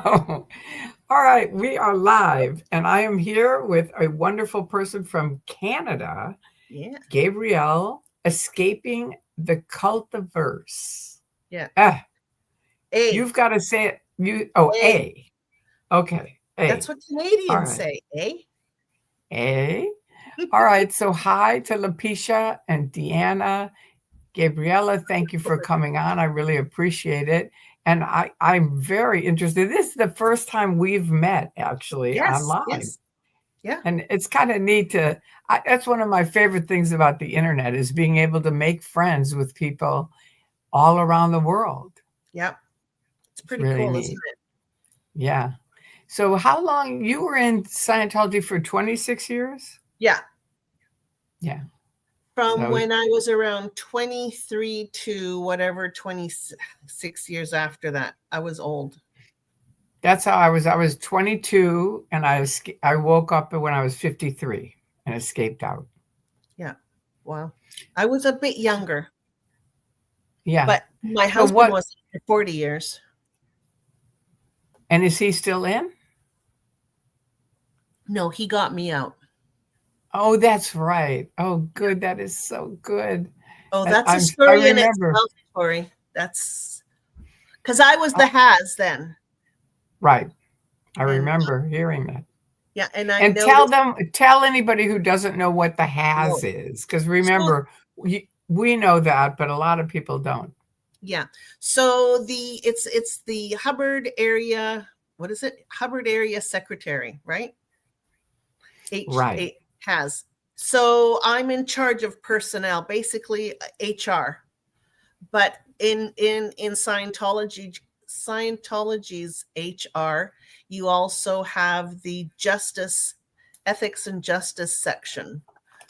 All right, we are live, and I am here with a wonderful person from Canada, Yeah. Gabrielle, escaping the Cultiverse. Yeah. Ah, A. you've got to say it. A. A. Okay, That's A. what All Canadians right, say, eh? A. All right, so hi to Lapisha and Deanna. Gabriella, thank you for coming on. I really appreciate it. And I'm very interested. This is the first time we've met actually Yes. online. Yes. Yeah. And it's kind of neat that's one of my favorite things about the internet is being able to make friends with people all around the world. Yeah. It's It's pretty really cool, isn't neat. it? Yeah. So how long you were in Scientology for 26 years? Yeah. Yeah. From So when I was around 23 to whatever 26 years after that. I was old. that's how I was. I was 22 and I woke up when I was 53 and escaped out. Yeah. Wow. I was a bit younger, Yeah. but my So husband what, was for 40 years. and is he still in? No, he got me out. Oh, that's right. Oh, Yeah. good. That is so good. Oh, that's a I story in remember. itself, Tori. That's because I was Oh, the has then. right. I And remember hearing that. yeah, and I And noticed. tell anybody who doesn't know what the has Oh, is, because so remember, we know that, but a lot of people don't. yeah, so it's the Hubbard area. What is it? Hubbard area secretary, right? Right. H has. So I'm in charge of personnel, basically HR. But in Scientology's HR, you also have the ethics and justice section.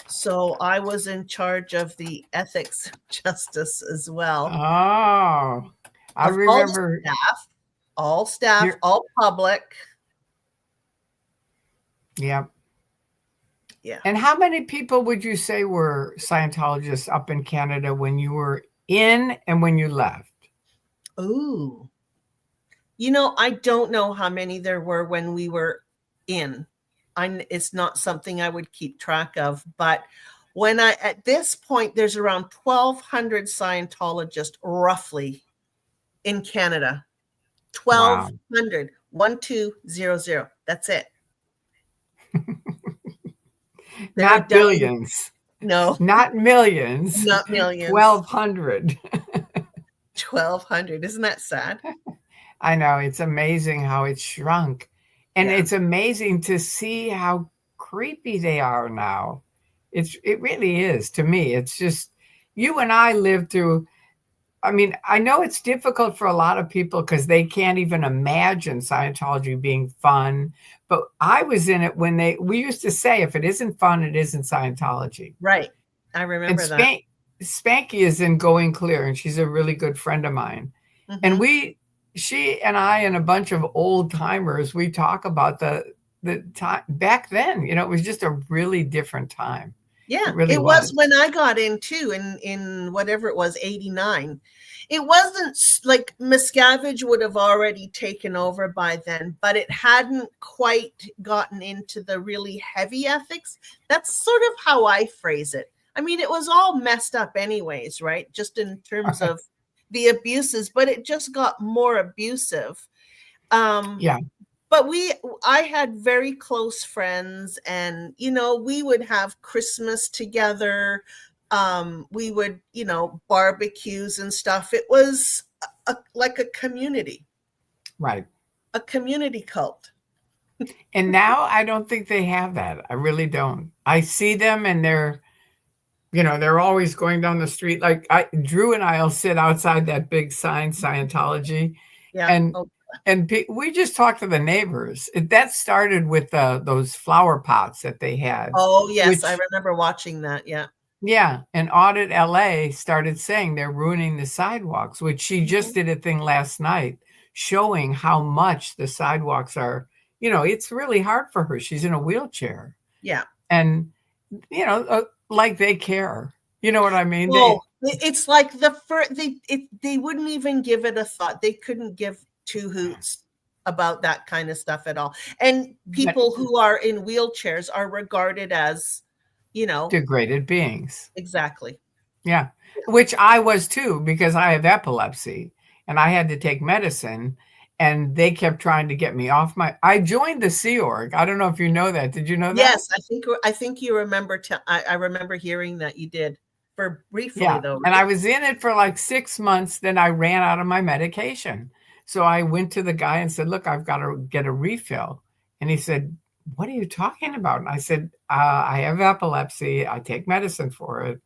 So I was in charge of the ethics justice as well, Oh, I of all the remember staff, here. all public. Yeah. Yeah. And how many people would you say were Scientologists up in Canada when you were in and when you left? Ooh. I don't know how many there were when we were in. It's not something I would keep track of, but at this point, there's around 1,200 Scientologists roughly in Canada. Wow. 1,200. 1200. That's it. They're Not done. billions, No, not millions, not millions. 1,200. 1,200. Isn't that sad? I know, it's amazing how it's shrunk, and Yeah. it's amazing to see how creepy they are now. It really is to me. It's just you and I lived through. I mean, I know it's difficult for a lot of people because they can't even imagine Scientology being fun. But I was in it when we used to say, if it isn't fun, it isn't Scientology. Right. I And remember that. Spanky is in Going Clear, and she's a really good friend of mine. And Hmm. she and I and a bunch of old timers, we talk about the time back then. It was just a really different time. Yeah, It really it was was. when I got in too, in whatever it was, 89. It wasn't like Miscavige would have already taken over by then, but it hadn't quite gotten into the really heavy ethics. That's sort of how I phrase it. I mean, it was all messed up anyways, right? Just in terms of the abuses, but it just got more abusive. Um, Yeah. but I had very close friends, and we would have Christmas together. We would barbecues and stuff. It was like a community, Right. a community cult. And now I don't think they have that. I really don't. I see them and they're always going down the street. Like Drew and I'll sit outside that big sign, Scientology, Yeah. and Oh, we just talk to the neighbors. That started with those flower pots that they had, oh yes, I which remember watching that. Yeah. yeah, and Audit LA started saying they're ruining the sidewalks, which she just Mhm. did a thing last night showing how much the sidewalks are, it's really hard for her. She's in a wheelchair. Yeah. And, like they care. You know what I mean? Oh, it's like they wouldn't even give it a thought. They couldn't give two hoots about that kind of stuff at all. And But people who are in wheelchairs are regarded as, degraded beings. exactly. Yeah. Which I was too, because I have epilepsy and I had to take medicine, and they kept trying to get me off I joined the Sea Org. I don't know if you know that. Did you know that? Yes, I think you remember. I remember hearing that you did, for briefly Yeah. though, And I right? was in it for like 6 months. Then I ran out of my medication. So I went to the guy and said, look, I've got to get a refill. And he said, what are you talking about? And I said, I have epilepsy. I take medicine for it.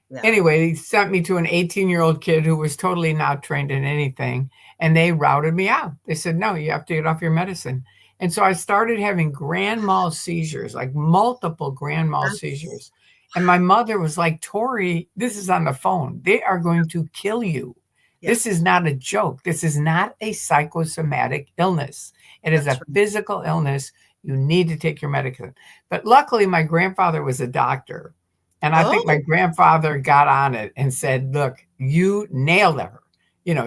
Yeah. Anyway, he sent me to an 18-year-old kid who was totally not trained in anything, and they routed me out. They said, no, you have to get off your medicine. And so I started having grand mal seizures, like multiple grand mal That's seizures. And my mother was like, Tori, this is on the phone. They are going to kill you. yeah, This is not a joke. This is not a psychosomatic illness. It is that's a right. physical illness. You need to take your medicine. But luckily, my grandfather was a doctor. And I think my Oh, grandfather got on it and said, look, you nailed her.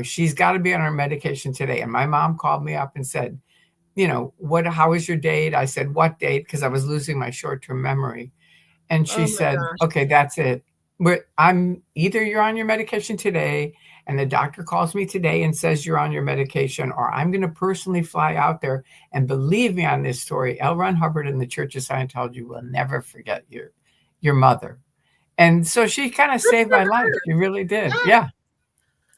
She's got to be on her medication today. And my mom called me up and said, how was your date? I said, what date? Because I was losing my short-term memory. And she oh my said, gosh. okay, that's it. I'm either you're on your medication today and the doctor calls me today and says you're on your medication, or I'm going to personally fly out there. And believe me on this story, L. Ron Hubbard and the Church of Scientology will never forget your mother. And so she kind of Good saved for my life. her. She really did. Yeah, Yeah.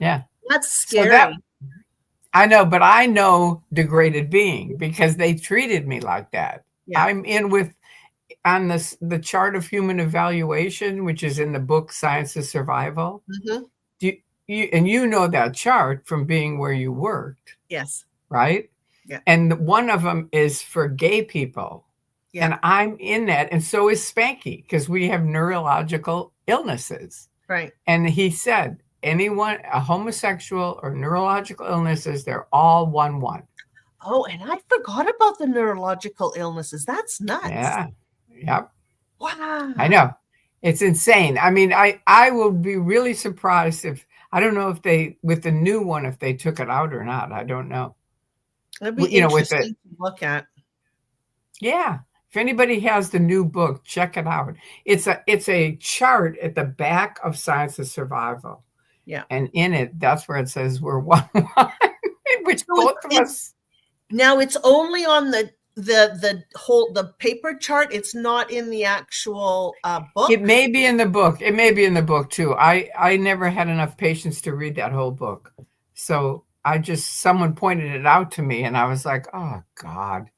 Yeah. that's So that scary. I know, but I know degraded being because they treated me like that. Yeah. I'm in with on the chart of human evaluation, which is in the book Science of Survival. Hmm. Do you know that chart from being where you worked, Yes. right? Yeah. And one of them is for gay people. Yeah. And I'm in that. And so is Spanky, because we have neurological illnesses. Right. And he said, anyone, a homosexual or neurological illnesses, they're all 1-1. Oh, and I forgot about the neurological illnesses. That's nuts. Yeah. Yep. I Wow. know. It's insane. I mean, I will be really surprised if, I don't know if with the new one, if they took it out or not. I don't know. It'd be With the, interesting to look at. yeah. If anybody has the new book, check it out. It's a chart at the back of Science of Survival. Yeah. And in it, that's where it says we're 1-1, which So both of us. now it's only on the paper chart. It's not in the actual book. It may be in the book. It may be in the book too. I never had enough patience to read that whole book. So someone pointed it out to me and I was like, oh God.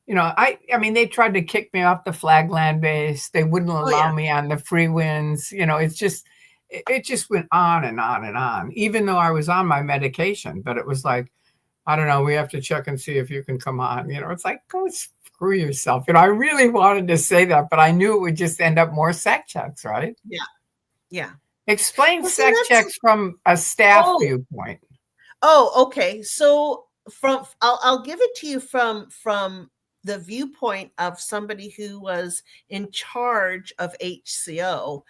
I mean, they tried to kick me off the Flagland base. They wouldn't Oh allow yeah. me on the free winds. It just went on and on and on, even though I was on my medication. But it was like, I don't know, we have to check and see if you can come on. It's like, go screw yourself. I really wanted to say that, but I knew it would just end up more sec checks, right? Yeah. Yeah. Explain Well, see, sec checks from a staff viewpoint. Okay. So I'll give it to you from the viewpoint of somebody who was in charge of HCO.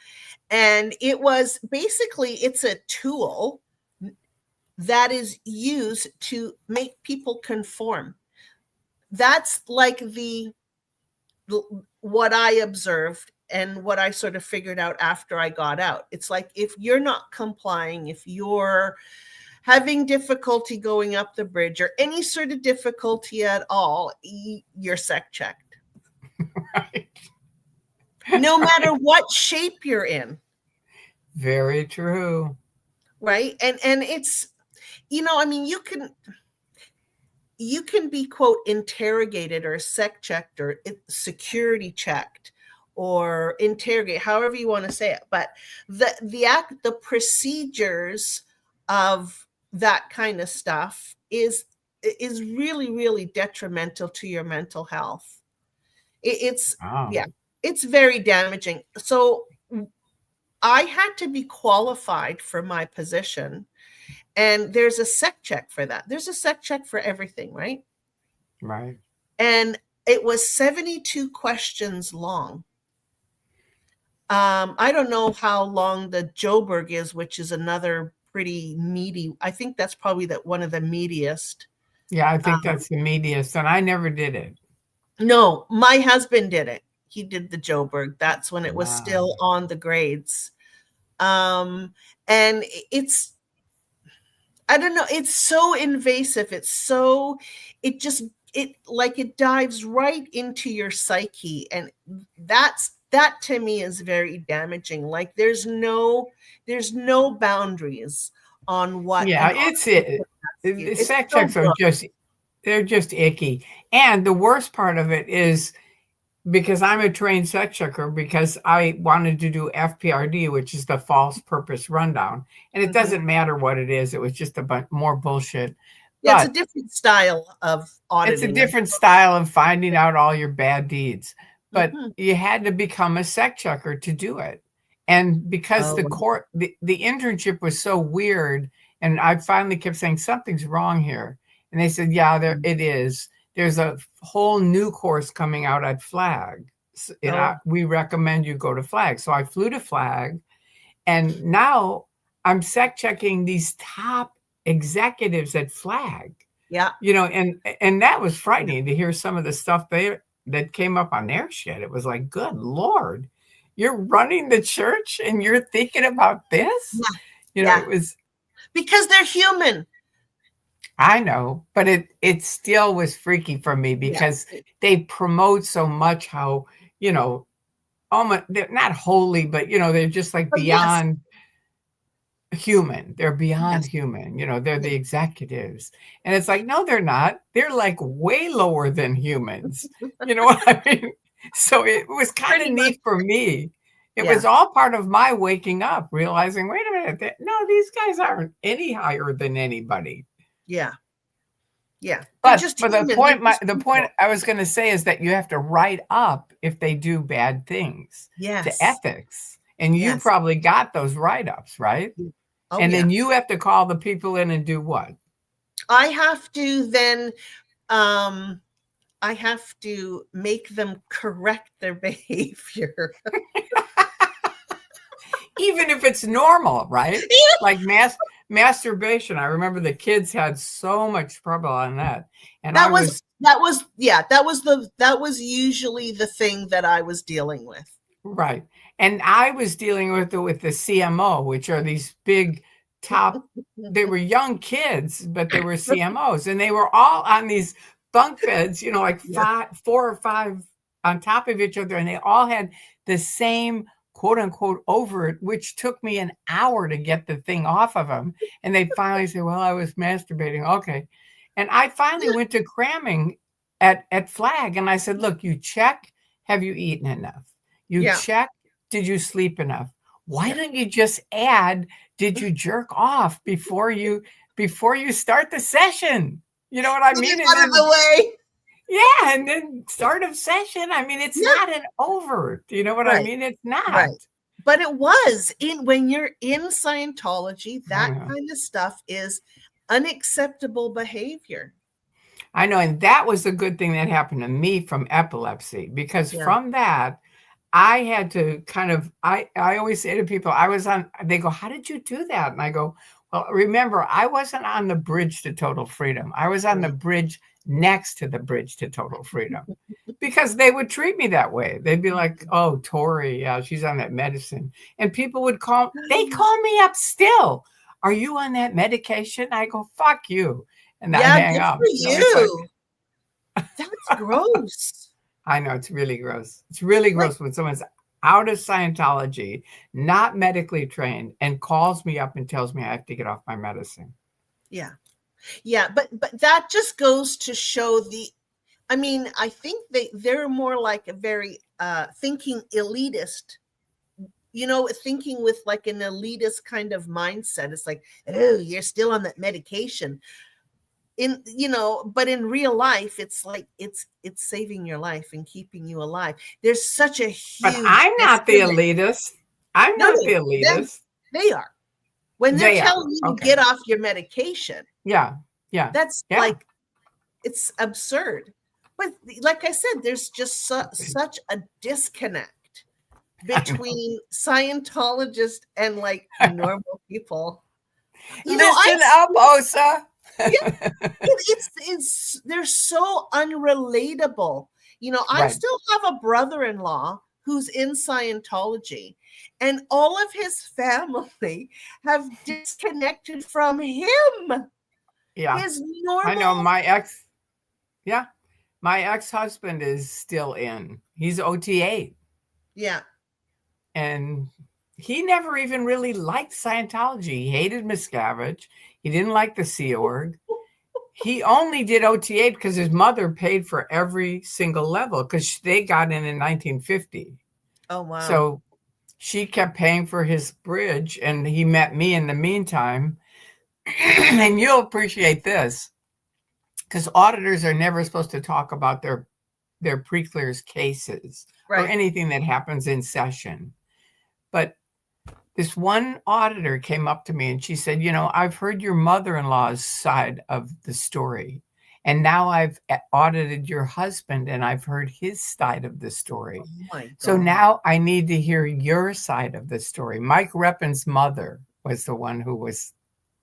And it was basically, it's a tool that is used to make people conform. That's like what I observed and what I sort of figured out after I got out. It's like, if you're not complying, if you're having difficulty going up the bridge or any sort of difficulty at all, you're sec checked. Right. No matter what shape you're in. Very true. Right. And it's, I mean, you can be, quote, interrogated or sec checked or security checked or interrogate, however you want to say it. But the procedures of that kind of stuff is really, really detrimental to your mental health. It's Oh. it's very damaging. So I had to be qualified for my position. And there's a sec check for that. There's a sec check for everything, right? Right. And it was 72 questions long. I don't know how long the Joburg is, which is another pretty meaty. I think that's probably one of the meatiest. Yeah, I think Um, that's the meatiest, and I never did it. no, my husband did it. He did the Joburg. That's when it was Wow. still on the grades. Um, and it's, I don't know, it's so invasive. It's so, it just, it like it dives right into your psyche. And that to me is very damaging. Like there's no boundaries on what Yeah, an it's option it. asks you. The It's sex so checks are gross. just they're just icky. And the worst part of it is because I'm a trained sex checker because I wanted to do FPRD, which is the false purpose rundown. And it Mhm. doesn't matter what it is, it was just a bunch more bullshit. Yeah, it's a But different style of it's a auditing. different style of finding out all your bad deeds. But Mhm. you had to become a sex checker to do it. And because Oh, the internship was so weird, and I finally kept saying, something's wrong here. And they said, yeah, there it is. There's a whole new course coming out at Flag. oh, We recommend you go to Flag. So I flew to Flag, and now I'm sec checking these top executives at Flag, yeah. and that was Yeah. frightening to hear some of the stuff that came up on their shit. It was like, good Lord, you're running the church and you're thinking about this? Yeah. It Yeah. was, Because they're human. I know, but it still was freaky for me Yeah. because they promote so much how, you know, almost they're not holy, but they're just like But yes, beyond human. They're beyond yes. human. They're Yeah. the executives. And it's like, no, they're not. They're like way lower than humans. You know what I mean? So it was kind of Pretty much. neat for me. It was Yeah. all part of my waking up, realizing, wait a minute, no, these guys aren't any higher than anybody. Yeah. Yeah. They're But just but the human. They're point my just the point people. I was going to say is that you have to write up if they do bad things to Yes. ethics. And you Yes. probably got those write-ups, right? Oh, And yeah. then you have to call the people in and do what? I have to then, um, I have to make them correct their behavior. Even if it's normal, right? Like masturbation. I remember the kids had so much trouble on that. And I That was was that was yeah, that was usually the thing that I was dealing with. right. And I was dealing with the CMO, which are these big top, they were young kids, but they were CMOs. And they were all on these bunk beds, like Yeah. four or five on top of each other. And they all had the same quote unquote overt, which took me an hour to get the thing off of them. And they finally said, well, I was masturbating. Okay. And I finally went to cramming at Flag. And I said, look, you check, have you eaten enough? You Yeah. check, did you sleep enough? Why Yeah. don't you just add, did you jerk off before you start the session? You know what I Get mean? it And out of the then way. yeah, and then start of session. I mean, it's Yeah. not an overt. You know what I Right. mean? It's not. Right. But it was in when you're in Scientology, I that know. kind of stuff is unacceptable behavior. I know, and that was a good thing that happened to me from epilepsy because Yeah. from that I had to kind of I always say to people, I was on they go, "How did you do that?" And I go, "Well, remember, I wasn't on the bridge to total freedom. I was on the Yeah. bridge next to the bridge to total freedom." Because they would treat me that way. They'd be like, "Oh, Tori, yeah, she's on that medicine." And people would they call me up still. "Are you on that medication?" I go, "Fuck you." And I'd Yeah, hang good up. for So it's like, you. That's gross. I know it's really gross. It's really Like, gross when someone's out of Scientology, not medically trained, and calls me up and tells me I have to get off my medicine. yeah. Yeah, but that just goes to show I mean, I think they're more like a very thinking elitist, thinking with like an elitist kind of mindset. It's like, oh, you're still on that medication. But in real life, it's like it's saving your life and keeping you alive. There's such a But huge I'm not the disconnect. elitist. I'm No, not no, the them elitist. they are. When they're They are. telling you to Okay. get off your medication, Yeah. Yeah. that's Yeah. like it's absurd. But like I said, there's just such a disconnect I know. between Scientologists and like normal people. I Listen up, Osa. Yeah, it's they're so unrelatable. You know, I Right. still have a brother-in-law who's in Scientology, and all of his family have disconnected from him. Yeah. His I know normal, yeah, my ex-husband is still in. He's OT8, yeah, and he never even really liked Scientology. He hated Miscavige. He didn't like the Sea Org. He only did OT8 because his mother paid for every single level because they got in 1950. oh wow, So she kept paying for his bridge, and he met me in the meantime. And you'll appreciate this because auditors are never supposed to talk about their pre-clears cases or right. anything that happens in session. But this one auditor came up to me and she said, I've heard your mother-in-law's side of the story. And now I've audited your husband and I've heard his side of the story. Oh my So God. now I need to hear your side of the story. Mike Reppin's mother was the one who was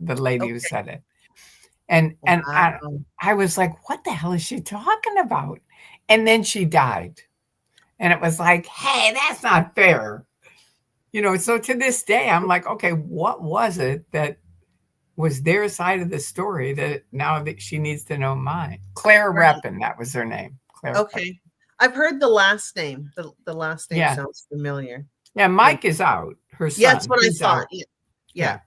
the lady who Okay. said it. And Wow. I was like, what the hell is she talking about? And then she died. And it was like, hey, that's not fair. So to this day, I'm like, okay, what was it that was their side of the story that now that she needs to know mine? Claire Right. Reppin, that was her name. Claire Reppin. Okay. I've heard the last name. The last name Yeah. sounds familiar. Yeah. Yeah. Mike is out. Her Yeah, that's son, what I he's thought. out. Yeah. Yeah.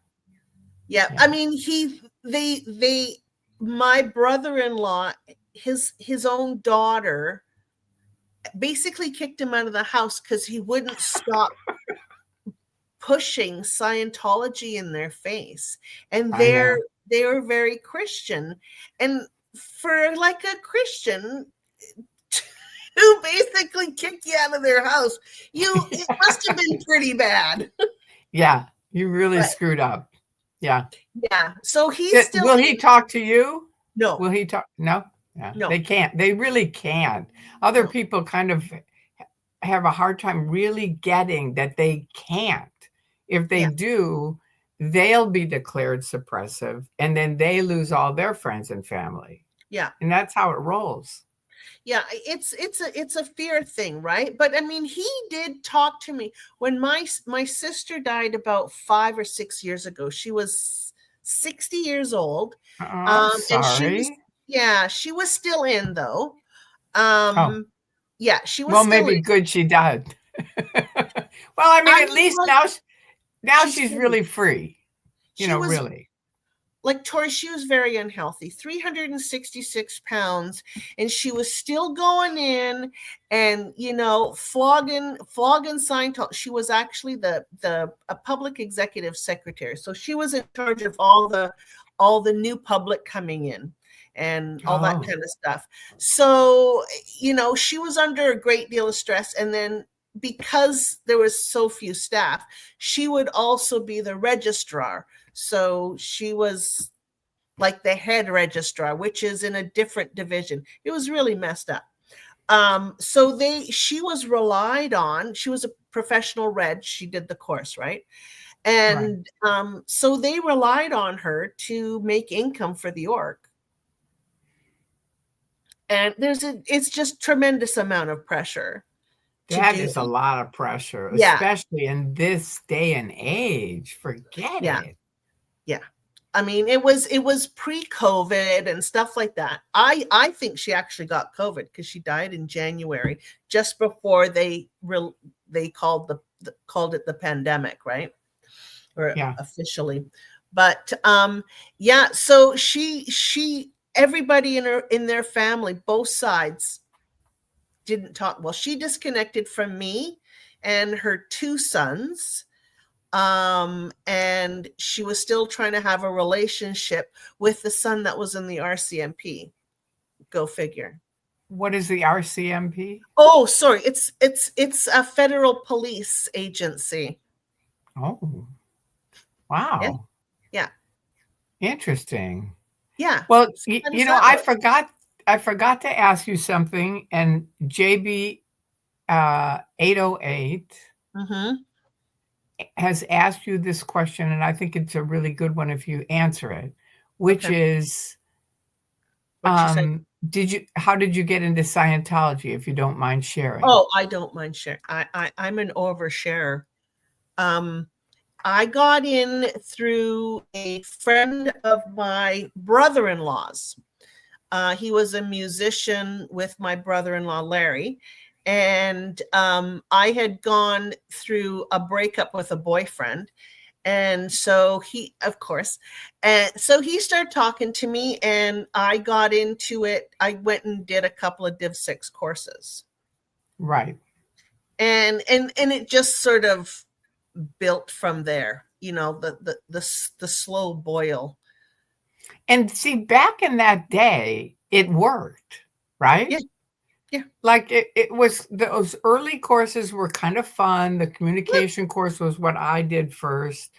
Yeah. Yeah. I Yeah. mean, they my brother-in-law, his own daughter basically kicked him out of the house because he wouldn't stop pushing Scientology in their face. And I know. they're very Christian. And for like a Christian who basically kicked you out of their house, it must have been pretty bad. Yeah. You really But screwed up. Yeah. yeah, so he's still Will he in. talk to you? No, Will he talk? No. Yeah. no, They can't. They really can't. Other no. people kind of have a hard time really getting that they can't. If they Yeah, do, they'll be declared suppressive and then they lose all their friends and family. yeah. And that's how it rolls. Yeah, it's a fear thing, right? But I mean, he did talk to me when my sister died about 5 or 6 years ago. She was 60 years old, Oh, I'm and she was, sorry. yeah, she was still in though. Oh, Um, yeah, she was well, still maybe in. good she died. Well, I mean, I at mean, least like now she's she's free. really free, She was really. like Tori, she was very unhealthy, 366 pounds, and she was still going in and flogging Scientology. She was actually a public executive secretary, so she was in charge of all the new public coming in and all that Oh, kind of stuff. So she was under a great deal of stress, and then because there was so few staff, she would also be the registrar. So she was like the head registrar, which is in a different division. It was really messed up. So she was relied on. She was a professional reg. She did the course, right? right. And so they relied on her to make income for the org. And it's just tremendous amount of pressure to That do. is a lot of pressure, Yeah, especially in this day and age. Forget yeah, it. yeah. I mean, it was pre-COVID and stuff like that. I think she actually got COVID because she died in January, just before they called it the pandemic, right? Or Yeah. officially. But yeah, so she everybody in their family, both sides, didn't talk. Well, she disconnected from me and her two sons, and she was still trying to have a relationship with the son that was in the RCMP. Go figure. What is the RCMP? Oh, sorry, it's a federal police agency. Oh, Yeah, wow. yeah, Interesting. yeah. Well, So how does that I work? forgot to ask you something, and JB 808 Mm-hmm. has asked you this question, and I think it's a really good one if you answer it. which Okay. is, What you say? how did you get into Scientology, if you don't mind sharing? Oh, I don't mind share. I'm an oversharer. Um, I got in through a friend of my brother-in-law's. He was a musician with my brother-in-law Larry, and I had gone through a breakup with a boyfriend, and so he, of course, and so he started talking to me, and I got into it. I went and did a couple of Div 6 courses, Right. and it just sort of built from there. The slow boil. And see, back in that day, it worked, right? Yeah, yeah, Like it was, those early courses were kind of fun. The communication course was what I did first.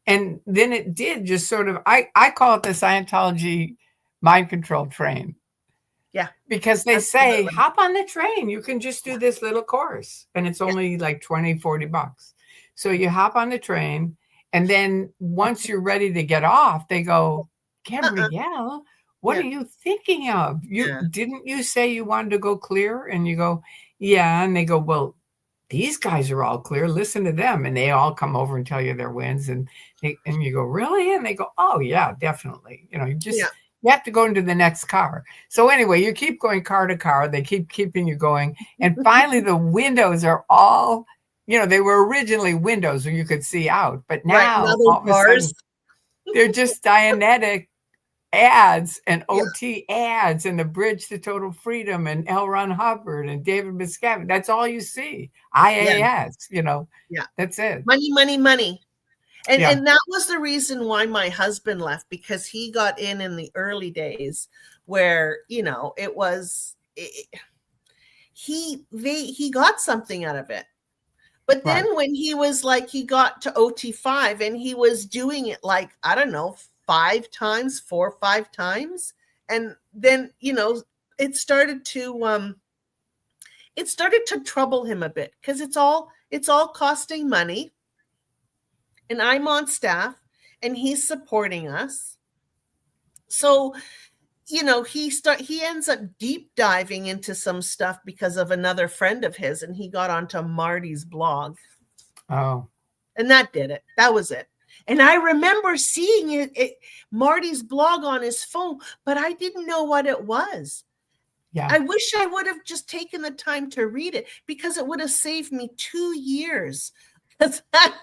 And then it did just sort of, I call it the Scientology mind control train, yeah, because they say, absolutely. hop on the train. You can just do this little course and it's Yeah, only like 20, $40. So you hop on the train. And then once you're ready to get off, they go, uh-uh. Gabrielle, what are Yeah, you thinking of? yeah, You say you wanted to go clear? And you go, yeah. And they go, well, these guys are all clear. Listen to them. And they all come over and tell you their wins. And you go, really? And they go, oh yeah, definitely. yeah. You have to go into the next car. So anyway, you keep going car to car. They keep keeping you going. And finally the windows are all, they were originally windows where you could see out, but Right. now Now those all of a bars. sudden they're just Dianetic ads and Yeah, OT ads and the Bridge to Total Freedom and L. Ron Hubbard and David Miscavige. That's all you see. yeah, IAS, yeah. that's it. Money, money, money. And Yeah. and that was the reason why my husband left, because he got in the early days where, it was he got something out of it. But Right. then when he was like, he got to OT5 and he was doing it like, I don't know, 5 times, 4 or 5 times. And then, it started to trouble him a bit, because it's all costing money, and I'm on staff and he's supporting us. So, he ends up deep diving into some stuff because of another friend of his, and he got onto Marty's blog. Oh, And that did it. That was it. And I remember seeing Marty's blog on his phone, but I didn't know what it was. yeah. I wish I would have just taken the time to read it, because it would have saved me 2 years.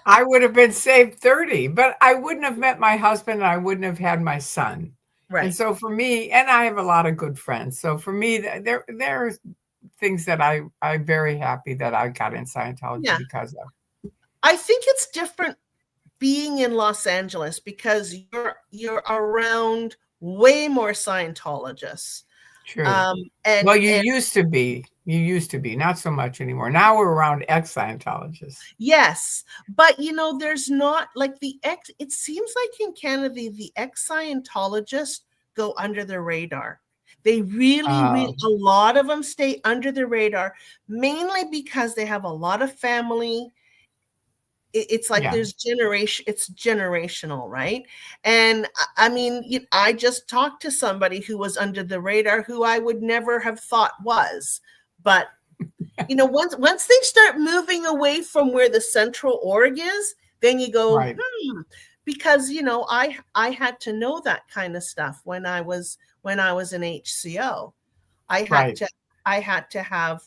I would have been saved 30, but I wouldn't have met my husband and I wouldn't have had my son. And Right. so for me, and I have a lot of good friends. So for me, there are things that I'm very happy that I got in Scientology Yeah. because of. I think it's different being in Los Angeles, because you're around way more Scientologists. True. And Well, you used to be, not so much anymore. Now we're around ex-Scientologists. yes, but there's not like it seems like in Canada, the ex-Scientologists go under the radar. They really, really, Um, a lot of them stay under the radar, mainly because they have a lot of family. It's like yeah. it's generational, right? And I mean, I just talked to somebody who was under the radar, who I would never have thought was. But once they start moving away from where the central org is, then you go, Right. because I had to know that kind of stuff when I was an HCO. I had Right. to I had to have,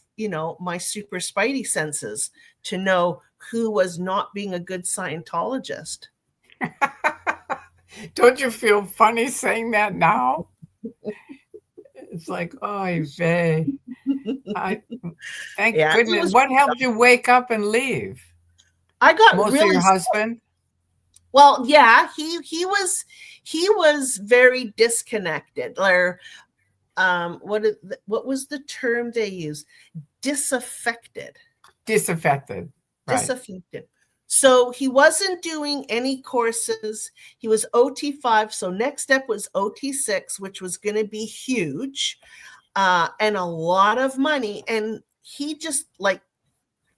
my super spidey senses to know who was not being a good Scientologist. Don't you feel funny saying that now? It's like, oh, vey. I thank Yeah, it goodness. was. What helped you wake up and leave? I got Mostly really your husband? well. Yeah, he was very disconnected. Or what was the term they used? Disaffected. Disaffected. Right. Disaffected. So he wasn't doing any courses. He was OT5. So next step was OT6, which was going to be huge, and a lot of money. And he just like,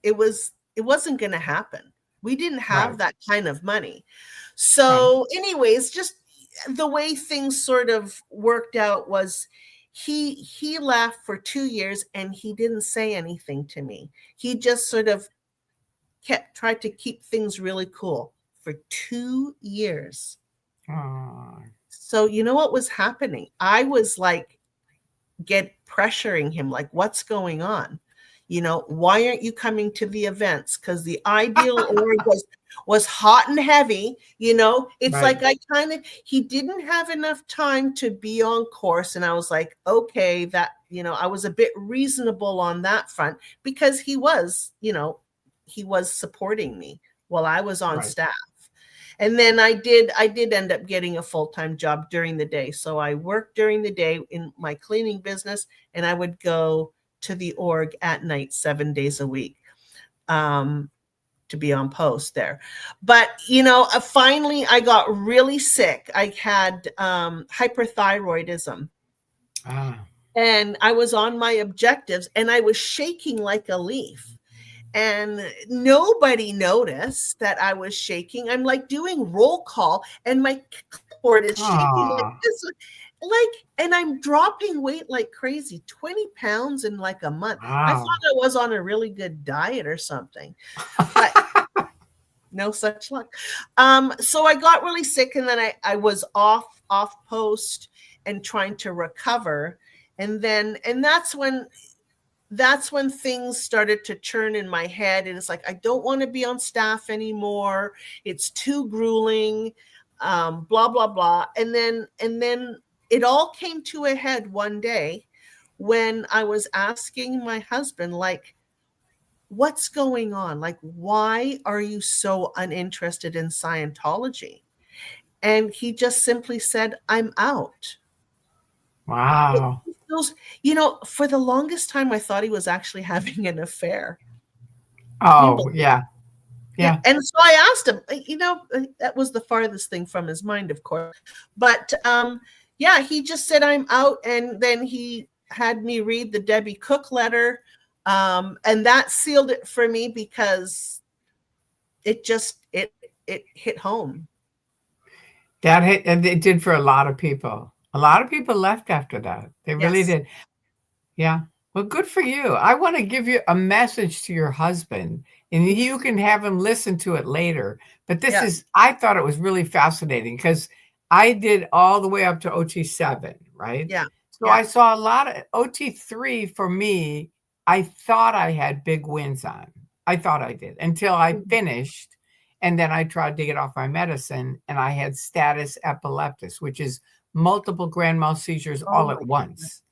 it wasn't going to happen. We didn't have Right. that kind of money. Right. So anyways, just the way things sort of worked out was he left for 2 years and he didn't say anything to me. He just sort of tried to keep things really cool for 2 years. Oh, So you know what was happening? I was like pressuring him, like, what's going on? Why aren't you coming to the events? Because the ideal org was hot and heavy. It's right. like he didn't have enough time to be on course. And I was like, okay, that, I was a bit reasonable on that front because he was supporting me while I was on Right. staff. And then I did end up getting a full-time job during the day. So I worked during the day in my cleaning business, and I would go to the org at night 7 days a week to be on post there. But, finally I got really sick. I had hyperthyroidism. Ah. And I was on my objectives and I was shaking like a leaf. And nobody noticed that I was shaking. I'm like doing roll call and my clipboard is shaking like this. And I'm dropping weight like crazy, 20 pounds in like a month. I thought Wow. I was on a really good diet or something, but no such luck. So I got really sick and then I was off post and trying to recover. And that's when things started to churn in my head. And it's like, I don't want to be on staff anymore. It's too grueling, blah, blah, blah. And then it all came to a head one day when I was asking my husband, like, what's going on? Like, why are you so uninterested in Scientology? And he just simply said, I'm out. Wow. For the longest time, I thought he was actually having an affair. Oh, yeah. Yeah. Yeah. And so I asked him, that was the farthest thing from his mind, of course. But yeah, he just said, I'm out. And then he had me read the Debbie Cook letter. And that sealed it for me because it hit home. That hit, and it did for a lot of people. A lot of people left after that. They really did. Yeah. Well, good for you. I want to give you a message to your husband, and you can have him listen to it later. But I thought it was really fascinating because I did all the way up to OT7, right? Yeah. So I saw a lot of OT3 for me. I thought I had big wins on. I thought I did until I finished. And then I tried to get off my medicine and I had status epilepticus, which is multiple grand mal seizures all at once.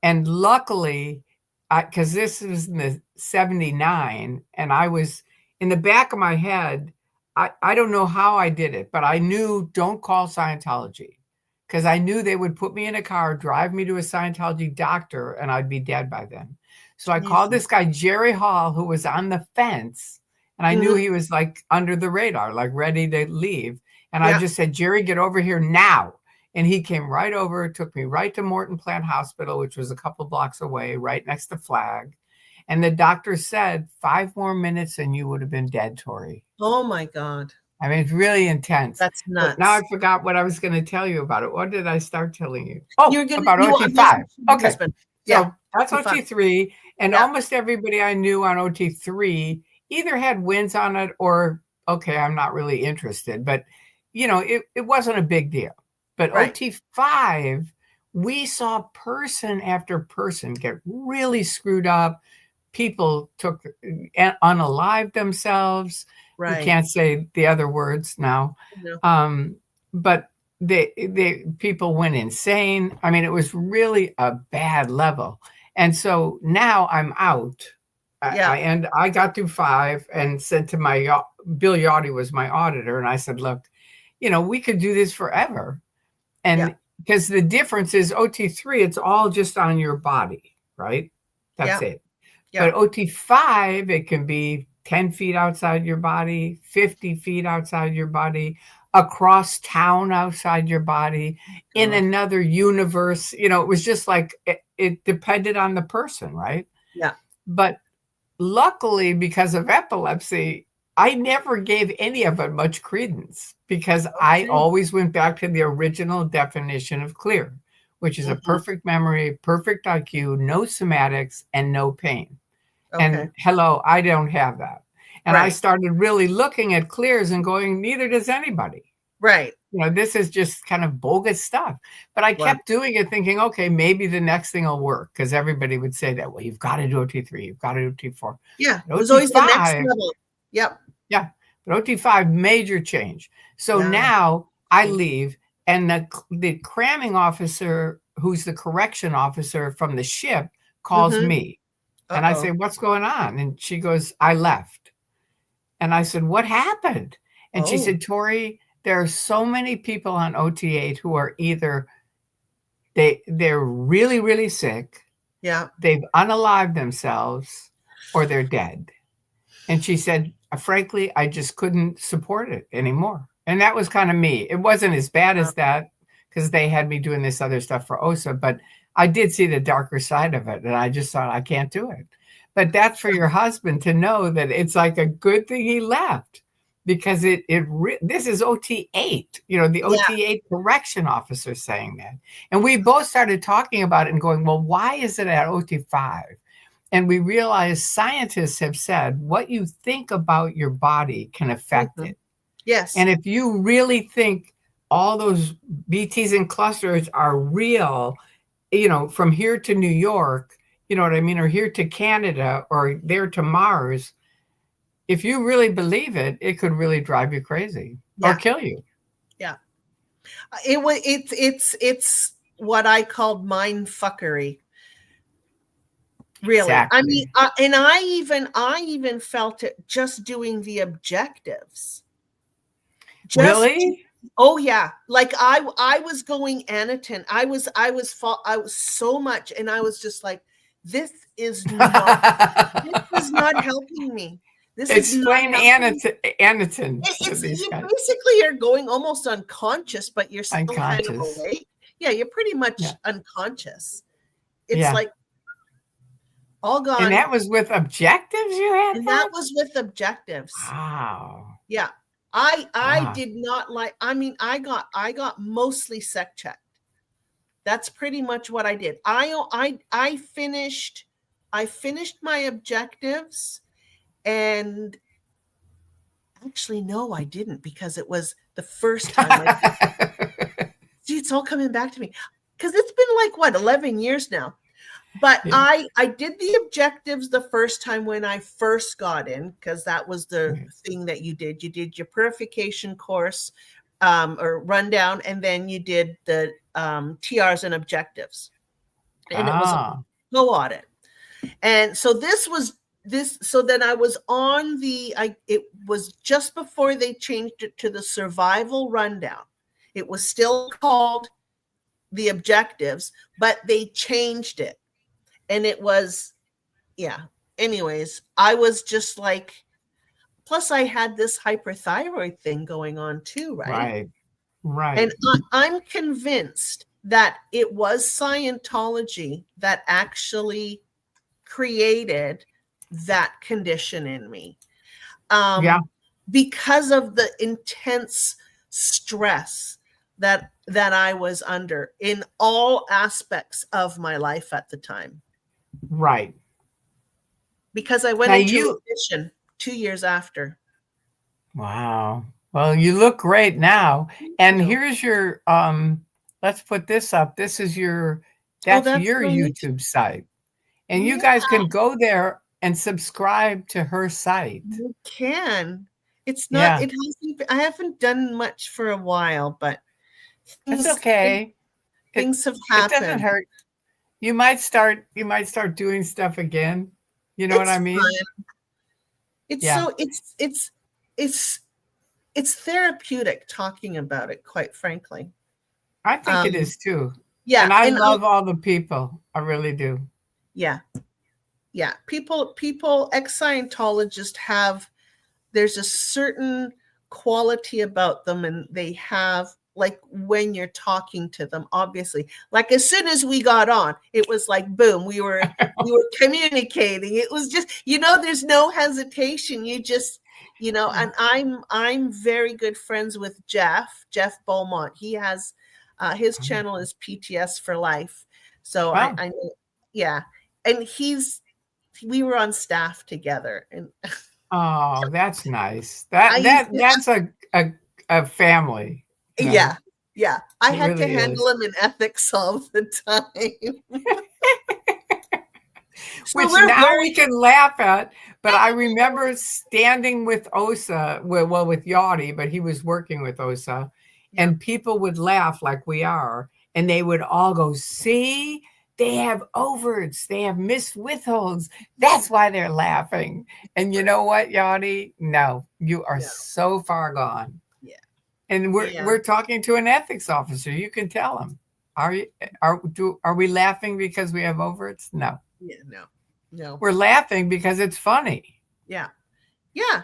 And luckily, because this was in the 79, and I was in the back of my head, I don't know how I did it, but I knew don't call Scientology because I knew they would put me in a car, drive me to a Scientology doctor, and I'd be dead by then. So I called this guy, Jerry Hall, who was on the fence, and I knew he was like under the radar, like ready to leave. And I just said, Jerry, get over here now. And he came right over, took me right to Morton Plant Hospital, which was a couple blocks away, right next to Flag. And the doctor said, 5 more minutes and you would have been dead, Tori. Oh, my God. I mean, it's really intense. That's nuts. But now I forgot what I was going to tell you about it. What did I start telling you? Oh, about OT5. Okay. So that's OT3. And almost everybody I knew on OT3 either had wins on it or, okay, I'm not really interested. But, it wasn't a big deal. But OT5, we saw person after person get really screwed up. People unalived themselves. We can't say the other words now. No. But people went insane. I mean, it was really a bad level. And so now I'm out. And I got through 5 and said to Bill Yachty was my auditor. And I said, look, we could do this forever. And because the difference is OT3, it's all just on your body, right? That's it. But OT5, it can be 10 feet outside your body, 50 feet outside your body, across town outside your body, in another universe. It was just like it depended on the person, right? Yeah. But luckily, because of epilepsy, I never gave any of it much credence because I Okay. always went back to the original definition of clear, which is a Mhm. perfect memory, perfect IQ, no somatics, and no pain. Okay. And hello, I don't have that. And I Right. started really looking at clears and going, neither does anybody. Right. This is just kind of bogus stuff. But I Wow. kept doing it thinking, okay, maybe the next thing will work because everybody would say that, well, you've got to do OT3, you've got to do OT4. Yeah. It was always the next OT5, level. Yep. yeah, but OT5, major change. So Yeah. now I leave, and the cramming officer, who's the correction officer from the ship, calls Mm-hmm. me. And I say, Uh-oh. what's going on? And she goes, I left. And I said, what happened? And she Oh. said, Tori, there are so many people on OT8 who are either they're really, really sick, Yeah. they've unalived themselves, or they're dead. And she said, frankly, I just couldn't support it anymore. And that was kind of me. It wasn't as bad Yeah. as that because they had me doing this other stuff for OSA, but I did see the darker side of it. And I just thought, I can't do it. But that's for your husband to know that it's like a good thing he left because this is OT8, the Yeah. OT8 correction officer saying that. And we both started talking about it and going, well, why is it at OT5? And we realize scientists have said what you think about your body can affect Mhm. it. Yes. And if you really think all those BTs and clusters are real, from here to New York, you know what I mean, or here to Canada or there to Mars, if you really believe it, it could really drive you crazy or Yeah. kill you. Yeah. It's what I called mind fuckery. Really. I mean, Exactly. and I even felt it just doing the objectives. Just Really? Oh yeah, like I was going Anaton. I was so much, and I was just like, this is not helping me. This is not Explain helping. Anaton to It's these you guys. basically are going almost unconscious, but you're still kind of Unconscious. awake. Yeah, you're pretty Yeah. much unconscious. It's Yeah. like all And gone, that was with objectives you had and that that? was with objectives. Wow. Yeah. I Wow. did not like, I mean, I got mostly sec checked. That's pretty much what I did. I finished my objectives, and actually no, I didn't, because it was the first time see, it's all coming back to me because it's been like what, 11 years now. But Yeah. I did the objectives the first time when I first got in, because that was the Right. thing that you did. You did your purification course, or rundown, and then you did the TRs and objectives, and it was a Ah. go audit. And so so then I was on it was just before they changed it to the survival rundown. It was still called the objectives, but they changed it. And it was, yeah. Anyways, I was just like, plus I had this hyperthyroid thing going on too, right? Right. And Right. I'm convinced that it was Scientology that actually created that condition in me, Yeah. because of the intense stress that I was under in all aspects of my life at the time. Right. Because I went Now into you remission 2 years after. wow. Well, you look great now. And No. here's your let's put this up. This is Oh, that's that's your right. YouTube site. And you Yeah, guys can go there and subscribe to her site. you can. It's not, Yeah. it hasn't, I haven't done much for a while, but It's things, okay. It things have it doesn't happened. hurt. You might start doing stuff again. You know what It's I mean? fun. It's Yeah. so, it's, it's therapeutic talking about it, quite frankly. I think it Um, is too. yeah. And I And love all the people. I really do. yeah, yeah. People, ex-Scientologists there's a certain quality about them, and they have, like, when you're talking to them, obviously, like as soon as we got on, it was like boom, we were communicating. It was just, there's no hesitation. You just you know, and I'm very good friends with Jeff Beaumont. He has his channel is PTS for Life. So Wow. I know, yeah. And we were on staff together, and Oh, that's nice. That I used that to, that's a family, you know. yeah, yeah. I It had to really handle is. him in ethics all the time. So Which we're now very we can laugh at, but I remember standing with Osa, well, with Yachty, but he was working with Osa, yeah, and people would laugh like we are, and they would all go, see, they have overts, they have missed withholds. That's why they're laughing. And you right. know what, Yachty? No, you are No, so far gone. yeah, And we're yeah, we're talking to an ethics officer. You can tell him. Are we laughing because we have overts? No. yeah, no, no, We're laughing because it's funny. yeah. Yeah.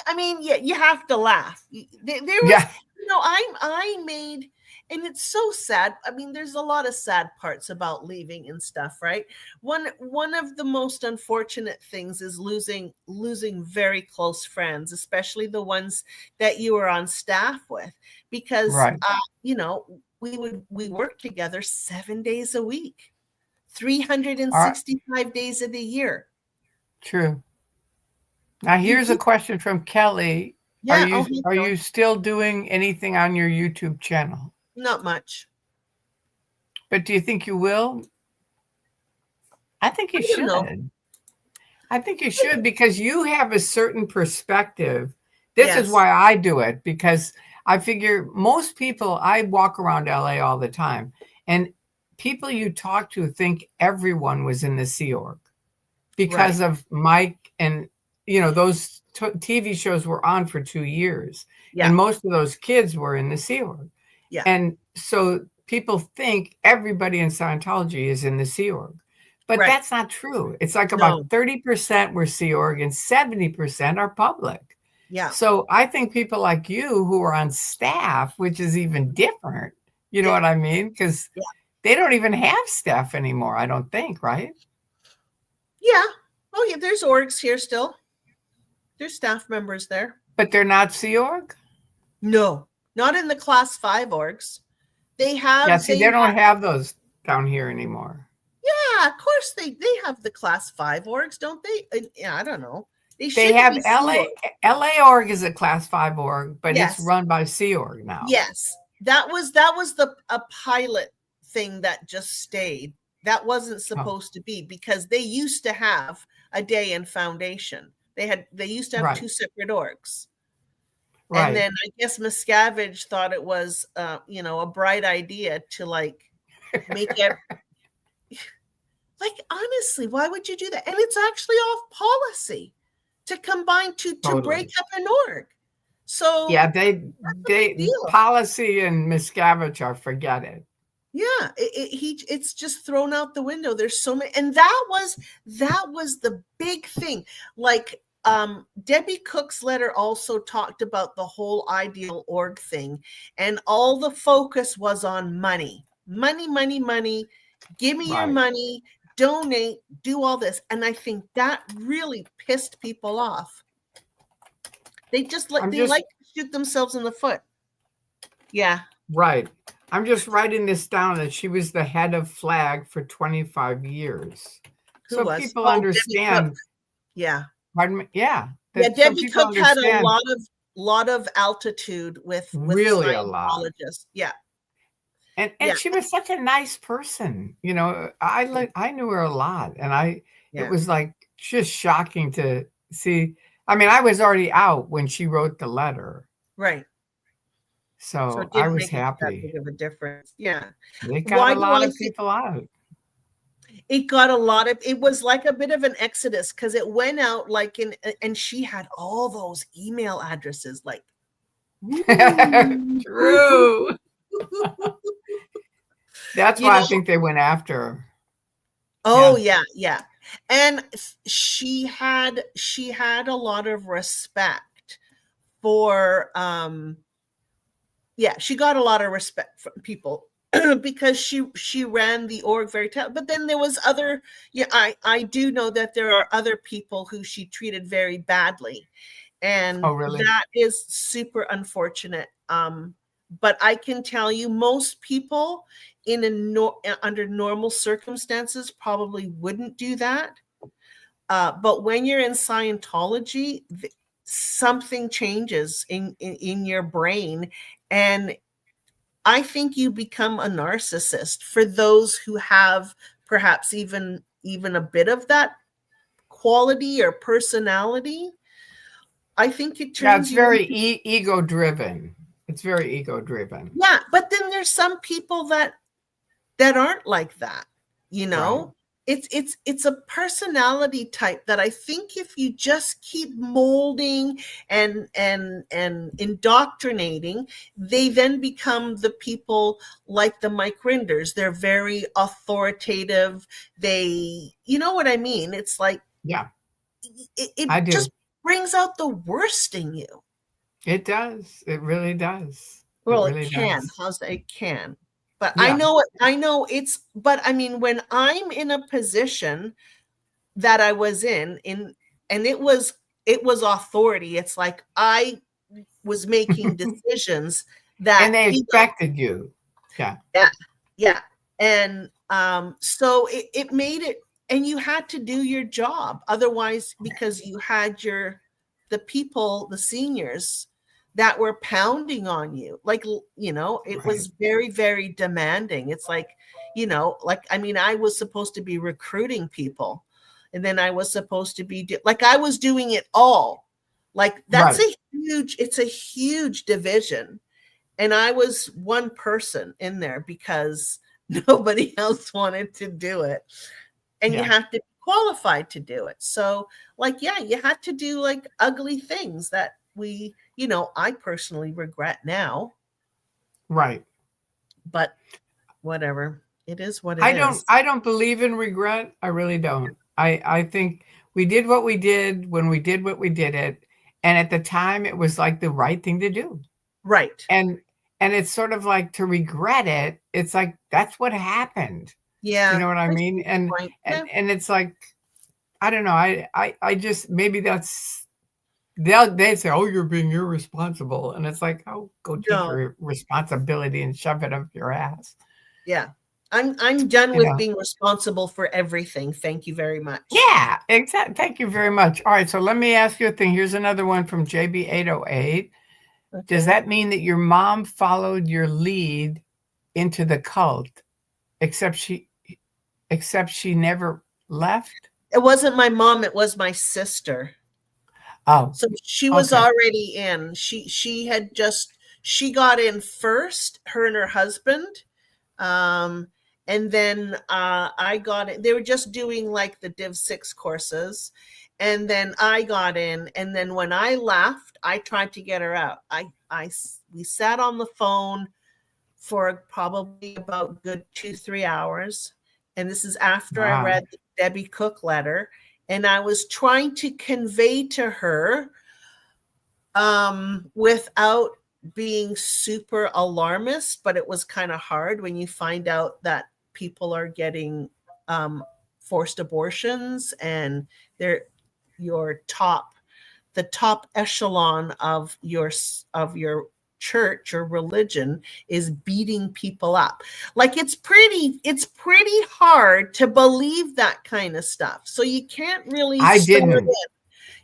I mean, yeah, you have to laugh. There was, Yeah, you know, I made, and it's so sad. I mean, there's a lot of sad parts about leaving and stuff, right? One of the most unfortunate things is losing very close friends, especially the ones that you were on staff with, because right. you know, we worked together 7 days a week, All right, 365 days of the year. true. Now You here's a keep, question from Kelly. Are yeah, you oh, hey, are Kelly. you still doing anything on your YouTube channel? Not much. But do you think you will? I think you I don't know. should. I think you should because you have a certain perspective. This is Yes, why I do it because I figure most people, I walk around LA all the time, and people you talk to think everyone was in the Sea Org right. because of Mike and those TV shows were on for 2 years, Yeah, and most of those kids were in the Sea Org, yeah, and so people think everybody in Scientology is in the Sea Org. But right. that's not true. It's like about No, 30% were Sea Org and 70% are public. yeah, So I think people like you who are on staff, which is even different, you know yeah, what I mean? Because yeah, they don't even have staff anymore, I don't think, right? yeah. Oh, yeah, there's orgs here still. There's staff members there. But they're not Sea Org? No, not in the class 5 orgs. Yeah, see, They they have, don't have those down here anymore. yeah, of course they have the class 5 orgs, don't they? Yeah, I don't know. They They shouldn't have be Sea Org. LA org is a class 5 org, but it's Yes, run by Sea Org now. yes. That was the a pilot thing that just stayed. That wasn't Oh, supposed to be because they used to have a day in foundation. They used to have right, two separate orgs. And right. then I guess Miscavige thought it was a bright idea to like make it like honestly, why would you do that? And it's actually off policy to combine to break Totally. up an org. So Yeah, that's a big deal. policy and Miscavige are forget it. Yeah, it's just thrown out the window. There's so many, and that was the big thing. Like Debbie Cook's letter also talked about the whole ideal org thing, and all the focus was on money, money, money, money. Give me your Right. money, donate, do all this, and I think that really pissed people off. I'm They just like to shoot themselves in the foot. Yeah, right. I'm just writing this down that she was the head of Flag for 25 years. who So was? people Oh, Debbie Cook. understand, Yeah. pardon me, yeah, Yeah, that so Debbie people Cook had a understand lot of altitude with really a lot. Scientologists. Yeah, And yeah, she was such a nice person. I knew her a lot, and it yeah. was like just shocking to see. I mean, I was already out when she wrote the letter, Right. So so it I didn't was make that happy. big of a difference. Yeah. They got Why a do lot I of think people out. it got a lot of it was like a bit of an exodus because it went out like in and she had all those email addresses like True. That's you why I know, think they went after her. oh Yeah. yeah, yeah. And she had a lot of respect for yeah, she got a lot of respect from people because she ran the org very tough. But then there was I do know that there are other people who she treated very badly. And Oh, really? that is super unfortunate. But I can tell you, most people under normal circumstances probably wouldn't do that. But when you're in Scientology, something changes in your brain, and I think you become a narcissist. For those who have perhaps even a bit of that quality or personality, I think it Yeah, it's turns you very into, ego driven. It's very ego driven. yeah. But then there's some people that aren't like that, you Right. know. It's a personality type that I think if you just keep molding and indoctrinating, they then become the people like the Mike Rinders. They're very authoritative. They, you know what I mean? It's like Yeah, it I do. just brings out the worst in you. It does. It really does. It Well, it really can. does. How's that? It can. But I Yeah. know it. I know it's. But I mean, when I'm in a position that I was in, and it was authority. It's like I was making decisions that, And they you know, expected you. Yeah. yeah, yeah. And so it made it, and you had to do your job. Otherwise, because you had the people, the seniors that were pounding on you. Like, it Right. was very, very demanding. It's like, like, I mean, I was supposed to be recruiting people. And then I was supposed to be like, I was doing it all. Like, Right. it's a huge division, and I was one person in there because nobody else wanted to do it. And you Yeah. have to be qualified to do it. So, like, yeah, you had to do like ugly things that I personally regret now, Right. but whatever. It is what it is. I don't believe in regret. I really don't. I think we did what we did when we did what we did it. And at the time it was like the right thing to do. Right. And and it's sort of like to regret it, it's like that's what happened. You Yeah. know what I I see mean? your point. Yeah. And it's like I don't know. I just maybe that's they say, "Oh, you're being irresponsible," and it's like, "Oh, go take No. your responsibility and shove it up your ass." Yeah. I'm done You with know? being responsible for everything. Thank you very much. Yeah, exactly. Thank you very much. All right, so let me ask you a thing. Here's another one from JB808. Does Okay. that mean that your mom followed your lead into the cult, except she except she never left? It wasn't my mom, it was my sister. Oh, So she was okay. already in. She got in first, her and her husband. Um, and then I got it. They were just doing like the Div 6 courses. And then I got in. And then when I left, I tried to get her out. We sat on the phone for probably about good 2-3 hours. And this is after I Wow. read the Debbie Cook letter. And I was trying to convey to her, without being super alarmist, but it was kind of hard when you find out that people are getting forced abortions, and they're your top the top echelon of your church or religion is beating people up. Like, it's pretty hard to believe that kind of stuff, so you can't really I start didn't. it.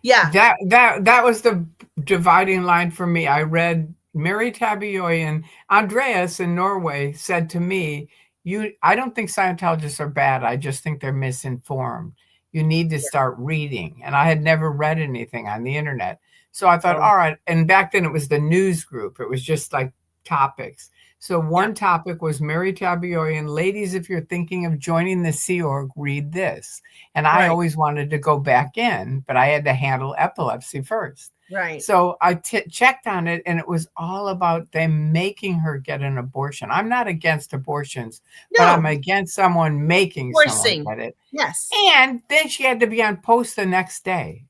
Yeah. That was the dividing line for me. I read Mary Tabayoyen. Andreas in Norway said to me, "You, I don't think Scientologists are bad. I just think they're misinformed. You need to start reading." And I had never read anything on the internet, so I thought, Oh, all right. And back then it was the news group. It was just like topics. So yeah. one topic was Mary Tabayoyen. Ladies, if you're thinking of joining the Sea Org, read this. And I Right. always wanted to go back in, but I had to handle epilepsy first. Right. So I checked on it, and it was all about them making her get an abortion. I'm not against abortions, but I'm No, against someone making someone forcing. get it. Yes. And then she had to be on post the next day.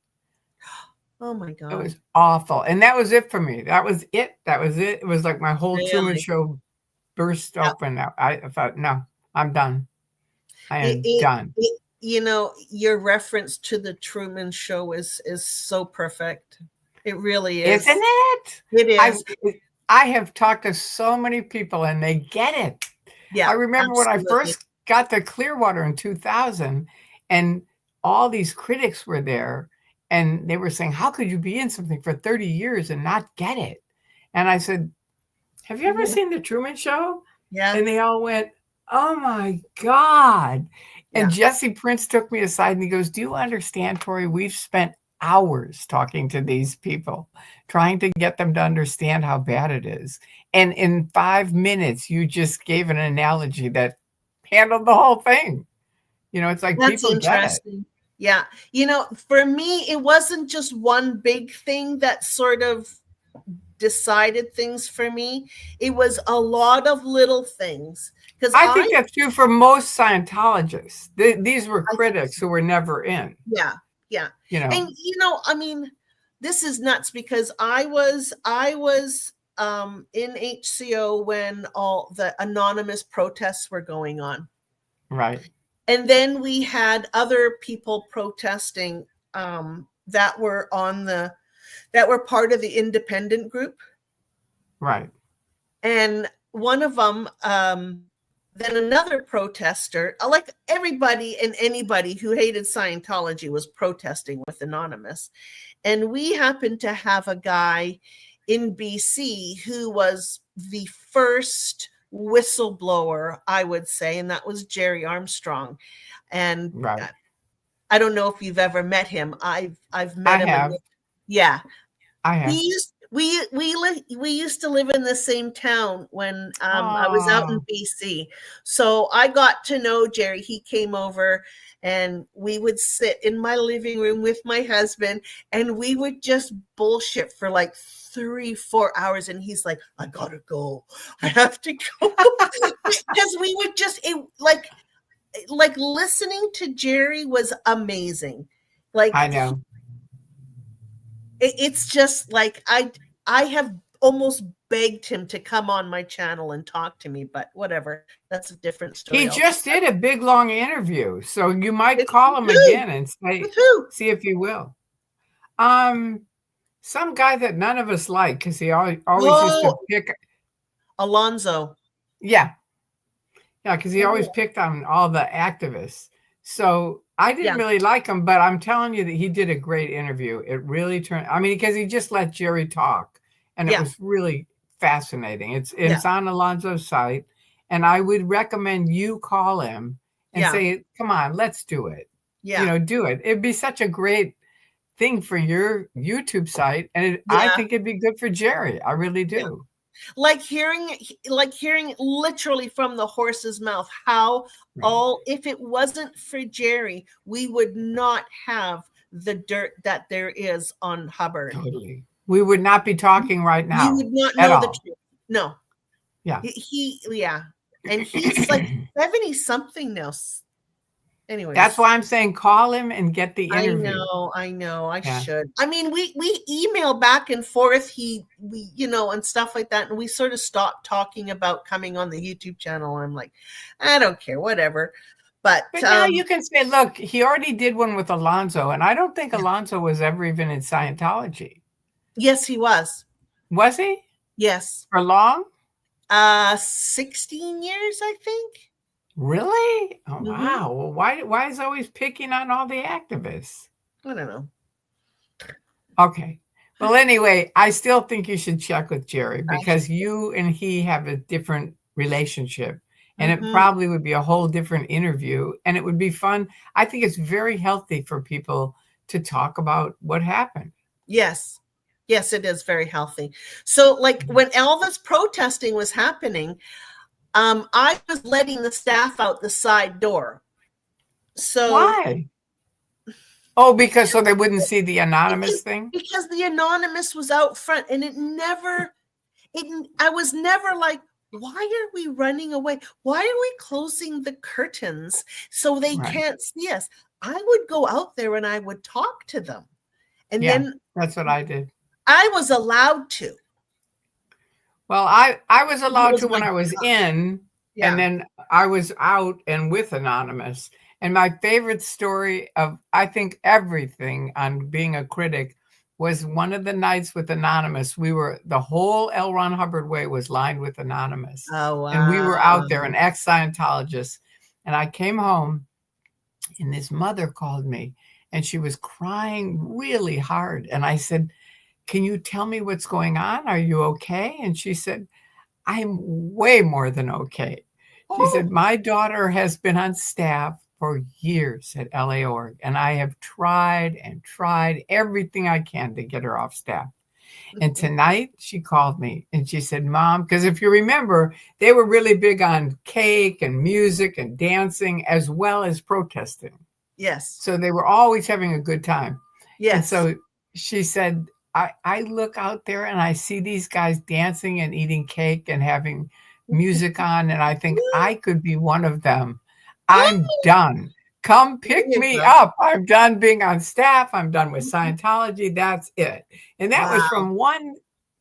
Oh my It God. was awful. And that was it for me. That was it. That was it. It was like my whole Truman Really. Show burst Yeah. open. I thought, no, I'm done. I It, am it, done. your reference to the Truman Show is so perfect. It really Isn't is. it? It I is. I have talked to so many people and they get it. I Yeah, remember when I absolutely. first got to Clearwater in 2000 and all these critics were there and they were saying, "How could you be in something for 30 years and not get it?" And I said, "Have you ever Mhm. seen The Truman Show?" Yeah, And they all went, "Oh my God." And yeah. Jesse Prince took me aside and he goes, "Do you understand, Tori? We've spent hours talking to these people, trying to get them to understand how bad it is. And in 5 minutes, you just gave an analogy that handled the whole thing. It's like That's people get it." interesting. Yeah. For me, it wasn't just one big thing that sort of decided things for me. It was a lot of little things. Because I think that's true for most Scientologists. These were I think critics so. who were never in, Yeah, yeah. you know, And I mean, this is nuts because I was in HCO when all the anonymous protests were going on. right, And then we had other people protesting that were part of the independent group. right, And one of them, then another protester, like everybody and anybody who hated Scientology was protesting with Anonymous. And we happened to have a guy in BC who was the first whistleblower, I would say, and that was Jerry Armstrong. And right. I don't know if you've ever met him. I've I met him, and have, yeah, I have. we used to live in the same town when I was out in Oh, BC. So I got to know Jerry. He came over and we would sit in my living room with my husband and we would just bullshit for like 3-4 hours. And he's like, I gotta go. I have to go. Because we would like listening to Jerry was amazing. Like I know. it's just like I have almost begged him to come on my channel and talk to me, but whatever. That's a different He story just altogether. did a big long interview, so you might With call him who? again and With who? see if he will. Um, some guy that none of us like because he always used to Oh, pick. Alonzo. Yeah, yeah, because he always Oh, picked on all the activists. So I didn't yeah, really like him, but I'm telling you that he did a great interview. It really turned. I mean, because he just let Jerry talk, and it yeah, was really fascinating. yeah, It's on Alonzo's site, and I would recommend you call him and yeah, say, "Come on, let's do it." yeah, Do it. It'd be such a great thing for your YouTube site, and I yeah, think it'd be good for Jerry. I really yeah. do. Like hearing literally from the horse's mouth how Right. all if it wasn't for Jerry, we would not have the dirt that there is on Hubbard. Totally. We would not be talking right We now would not at know the all. truth. No. Yeah. Yeah. And he's like 70 something now. That's Anyways, why I'm saying call him and get the I interview. know, I know, I Yeah. should. I mean, we email back and forth. We and stuff like that, and we sort of stopped talking about coming on the YouTube channel. I'm like, I don't care, whatever. But But now you can say, look, he already did one with Alonzo, and I don't think yeah. Alonzo was ever even in Scientology. Yes, he was. Was he? Yes. For long? 16 years, I think. Really? Oh Mm-hmm. wow. Well, why is he always picking on all the activists? I don't know. Okay. Well, anyway, I still think you should check with Jerry I because should. you and he have a different relationship. And it Mm-hmm. probably would be a whole different interview. And it would be fun. I think it's very healthy for people to talk about what happened. Yes. Yes, it is very healthy. So, like when Elvis protesting was happening, I was letting the staff out the side door. So Why? Oh, because so they wouldn't see the anonymous because thing? because the anonymous was out front, and I was never like, why are we running away? Why are we closing the curtains so they Right. can't see us? I would go out there and I would talk to them, and Yeah, then that's what I did. I was allowed to. Well, I was It allowed was to my when I was in, and yeah. then I was out and with Anonymous. And my favorite story of, I think, everything on being a critic was one of the nights with Anonymous. The whole L. Ron Hubbard Way was lined with Anonymous. Oh, And we were wow. out there, an ex-Scientologist. And I came home, and this mother called me, and she was crying really hard. And I said, can you tell me what's going on? Are you okay? And she said, I'm way more than okay. She Oh, said, my daughter has been on staff for years at LA Org, and I have tried and tried everything I can to get her off staff. And tonight she called me and she said, Mom, because if you remember, they were really big on cake and music and dancing as well as protesting. yes. So they were always having a good time. And Yes. so she said, I look out there and I see these guys dancing and eating cake and having music on, and I think I could be one of them. I'm done. Come pick me up. I'm done being on staff. I'm done with Scientology. That's it. And that was from one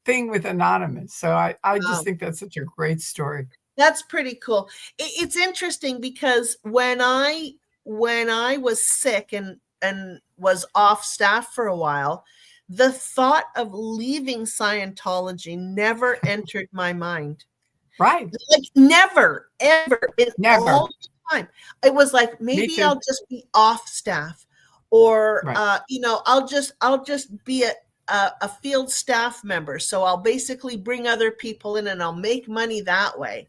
thing with Anonymous. So I just think that's such a great story. That's pretty cool. It's interesting because when I was sick and was off staff for a while, the thought of leaving Scientology never entered my mind. Right. Like never, ever, Never. all the time. It was like, maybe I'll just be off staff, or right. I'll just be a field staff member. So I'll basically bring other people in and I'll make money that way.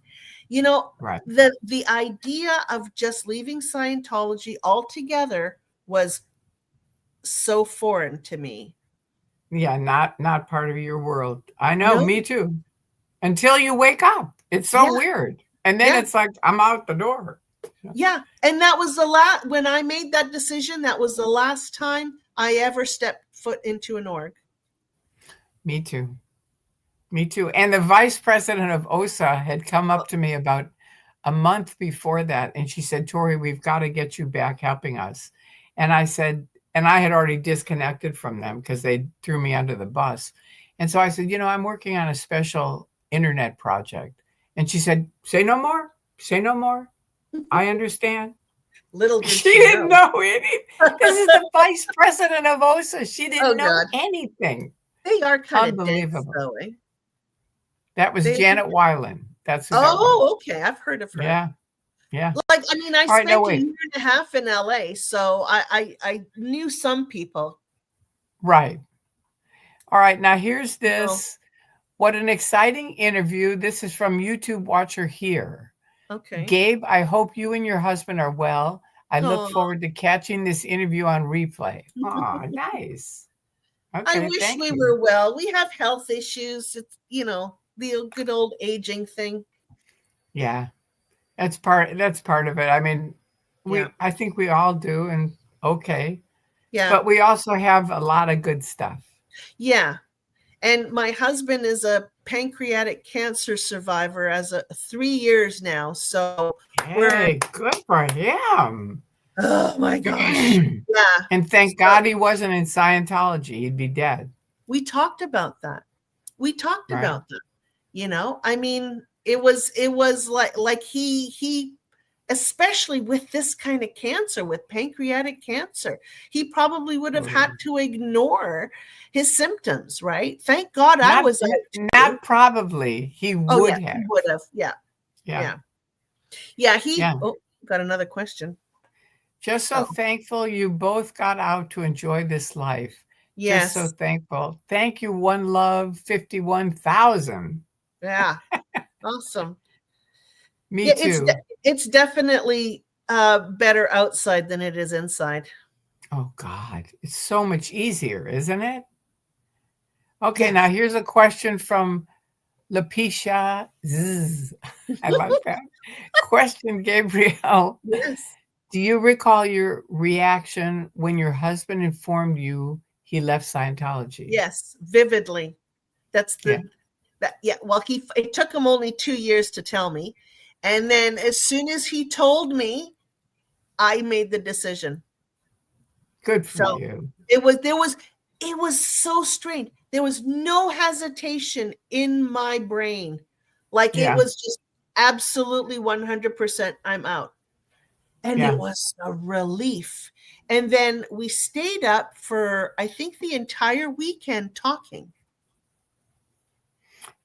Right. The idea of just leaving Scientology altogether was so foreign to me. Yeah, not part of your world. I know, No. me too. Until you wake up. It's so weird. And then it's like, I'm out the door. Yeah. And that was when I made that decision, that was the last time I ever stepped foot into an org. Me too. Me too. And the vice president of OSA had come up to me about a month before that. And she said, Tori, we've got to get you back helping us. And I said, and I had already disconnected from them because they threw me under the bus. And so I said, I'm working on a special internet project. And she said, say no more. Say no more. I understand. Little did she didn't know anything. This is the vice president of OSA. She didn't know anything. They are kind of unbelievable. Dense, though, eh? That was Janet Weiland. That's who that was. Okay. I've heard of her. Yeah. Yeah. Like, I mean, I spent a year and a half in LA, so I knew some people. Right. All right. Now here's this. What an exciting interview. This is from YouTube Watcher here. Okay. Gabe, I hope you and your husband are well. I look forward to catching this interview on replay. Oh, nice. Okay, I wish we were well. We have health issues. It's, the good old aging thing. Yeah. That's part of it. I mean, I think we all do, and okay. Yeah. But we also have a lot of good stuff. Yeah. And my husband is a pancreatic cancer survivor as 3 years now. So hey, good for him. Oh my gosh. Yeah. And thank God he wasn't in Scientology. He'd be dead. We talked about that. About that. I mean, it was like he especially with this kind of cancer, with pancreatic cancer, he probably would have had to ignore his symptoms, right? Thank God I was not probably. He would have. He would have. Yeah. Got another question. Just so thankful you both got out to enjoy this life. Yes. Just so thankful. Thank you, One Love 51,000. Yeah. Awesome. Me too. It's definitely better outside than it is inside. Oh, God. It's so much easier, isn't it? Okay, Now here's a question from Lapisha. I like that. Question, Gabrielle. Yes. Do you recall your reaction when your husband informed you he left Scientology? Yes, vividly. That's well, it took him only 2 years to tell me. And then as soon as he told me, I made the decision. Good for you. It was so strange. There was no hesitation in my brain. Like it was just absolutely 100% I'm out. And it Yeah. was a relief. And then we stayed up for, I think, the entire weekend talking.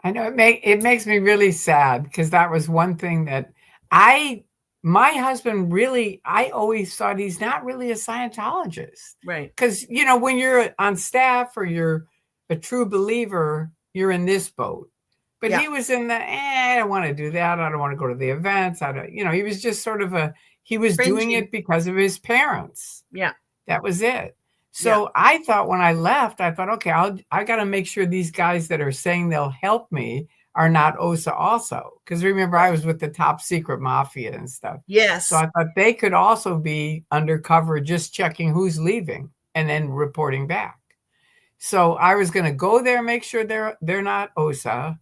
I know it makes me really sad because that was one thing that I my husband really I always thought he's not really a Scientologist. Right. Because when you're on staff or you're a true believer, you're in this boat. But Yeah. he was in the I don't want to do that. I don't want to go to the events. I don't, he was just sort of he was doing Cringy. it because of his parents. Yeah. That was it. Yeah. So I thought when I left, I thought, okay, I got to make sure these guys that are saying they'll help me are not OSA also. Because remember, I was with the top secret mafia and stuff. So Yes. I thought they could also be undercover, just checking who's leaving and then reporting back. So I was going to go there, make sure they're not OSA,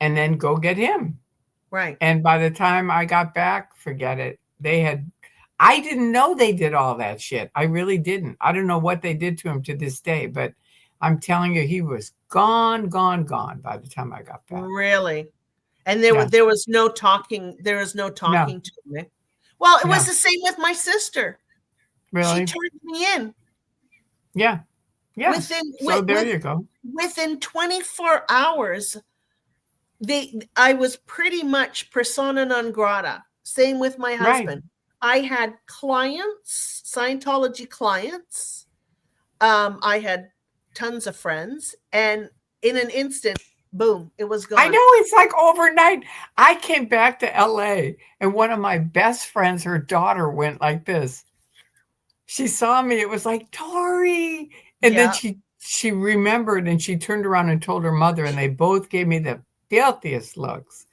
and then go get him. Right. And by the time I got back, forget it. I didn't know they did all that shit. I really didn't. I don't know what they did to him to this day, but I'm telling you, he was gone by the time I got back. Really? And Yeah. there was no talking. There was no talking to me. Well, it was the same with my sister. Really? She turned me in. Yeah. Yeah. There you go. Within 24 hours, I was pretty much persona non grata. Same with my husband. Right. I had clients, Scientology clients. I had tons of friends, and in an instant, boom, it was gone. I know, it's like overnight. I came back to LA, and one of my best friends, her daughter, went like this. She saw me. It was like, Tori. And then she remembered, and she turned around and told her mother, and they both gave me the filthiest looks.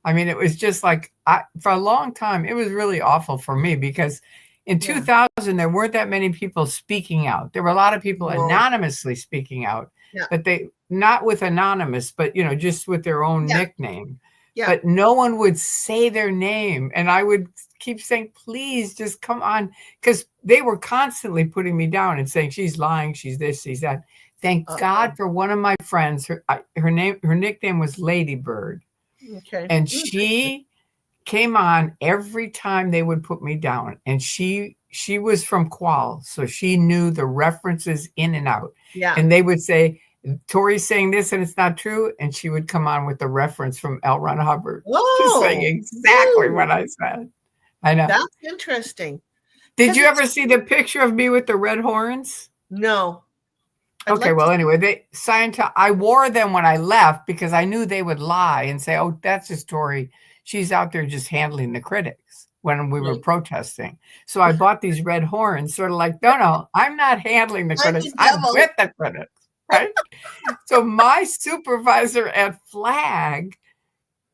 I mean, it was just like, for a long time, it was really awful for me because in 2000, there weren't that many people speaking out. There were a lot of people anonymously speaking out, but not with anonymous, but, just with their own nickname. Yeah. But no one would say their name. And I would keep saying, please just come on. Because they were constantly putting me down and saying, she's lying, she's this, she's that. Thank God for one of my friends. Her nickname was Ladybird. Okay. And she came on every time they would put me down. And she was from Qual, so she knew the references in and out. Yeah. And they would say, Tori's saying this and it's not true. And she would come on with the reference from L. Ron Hubbard. Just saying exactly what I said. I know. That's interesting. Did you ever see the picture of me with the red horns? No. Okay, well, anyway, I wore them when I left because I knew they would lie and say, oh, that's just Tori. She's out there just handling the critics when we were protesting. So I bought these red horns, sort of like, no, I'm not handling the critics. I'm with the critics, right? So my supervisor at Flag,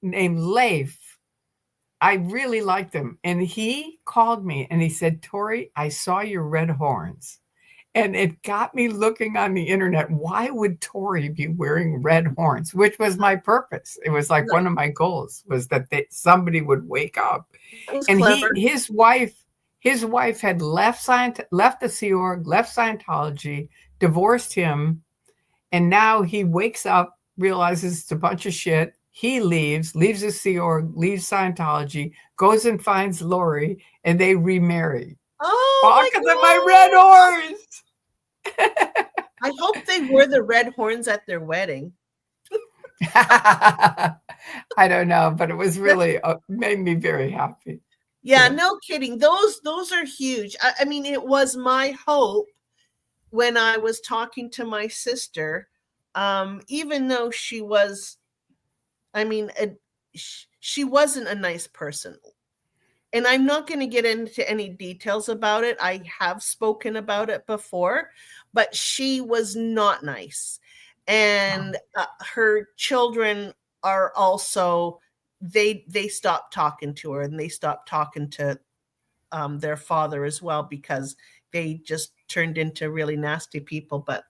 named Leif, I really liked him. And he called me and he said, Tori, I saw your red horns. And it got me looking on the internet. Why would Tori be wearing red horns? Which was my purpose. It was like one of my goals was that somebody would wake up. And his wife had left the Sea Org, left Scientology, divorced him, and now he wakes up, realizes it's a bunch of shit. He leaves the Sea Org, leaves Scientology, goes and finds Lori, and they remarry. Oh, because of my red horns. I hope they wore the red horns at their wedding. I don't know, but it was really made me very happy. Yeah, no kidding. Those are huge. I mean, it was my hope when I was talking to my sister, even though she was, she wasn't a nice person. And I'm not going to get into any details about it. I have spoken about it before, but she was not nice. And her children are also, they stopped talking to her, and they stopped talking to their father as well, because they just turned into really nasty people. But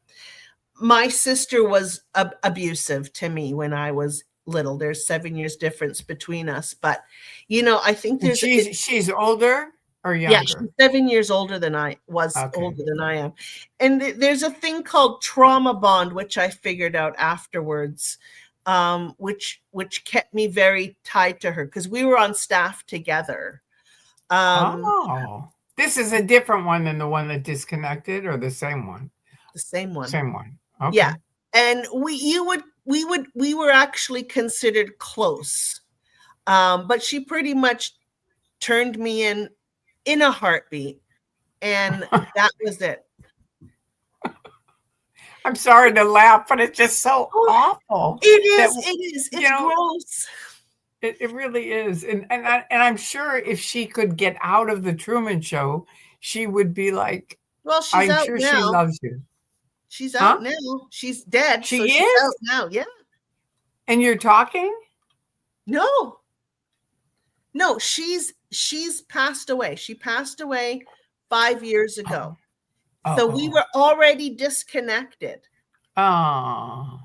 my sister was abusive to me when I was little. There's 7 years difference between us, but I think there's she's older or younger. Yeah, she's 7 years older than I was. Older than I am. And there's a thing called trauma bond, which I figured out afterwards, which kept me very tied to her because we were on staff together. Um, Oh, this is a different one than the one that disconnected, or the same one? the same one. Same one. Yeah. Okay. And we were actually considered close. But she pretty much turned me in a heartbeat. And that was it. I'm sorry to laugh, but it's just so Oh, awful that, it is. you It's know, gross. it really is. And I'm sure if she could get out of the Truman Show, she would be like, Well, she's I'm out sure she now. loves you. She's Huh? out now. She's dead, so She she's out is? now. Yeah. And you're talking? No. No, she's passed away. She passed away 5 years Oh. ago. So we Oh. were already disconnected, Oh.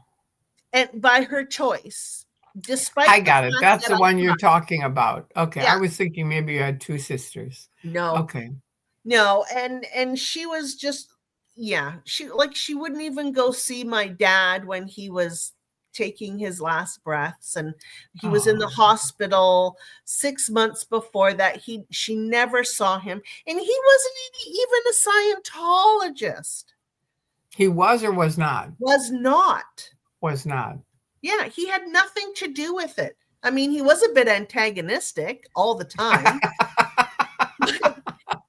and by her choice, I despite the got it. fact That's that the I one you're thought, talking about. Okay. yeah, I was thinking maybe you had two sisters. no, Okay. no, and she was just, yeah, she wouldn't even go see my dad when he was taking his last breaths, and he was in the Oh. hospital 6 months before that. She never saw him, and he wasn't even a Scientologist. He was or was not? Was not. Was not. Yeah, he had nothing to do with it. I mean, he was a bit antagonistic all the time.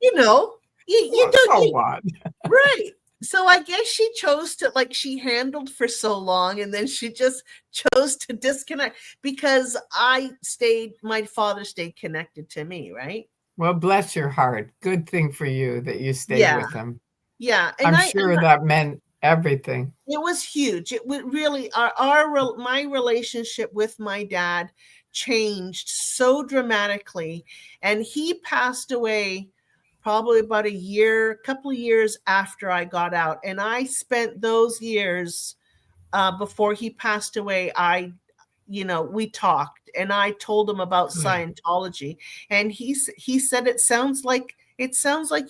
You know, you Well, don't, so what? right. So I guess she chose to, like, she handled for so long, and then she just chose to disconnect because my father stayed connected to me, right? Well, bless your heart. Good thing for you that you stayed Yeah. with him. Yeah. I'm sure that meant everything. It was huge. It would really, my relationship with my dad changed so dramatically, and he passed away probably about a couple of years after I got out. And I spent those years before he passed away. We talked, and I told him about Good. Scientology, and he said it sounds like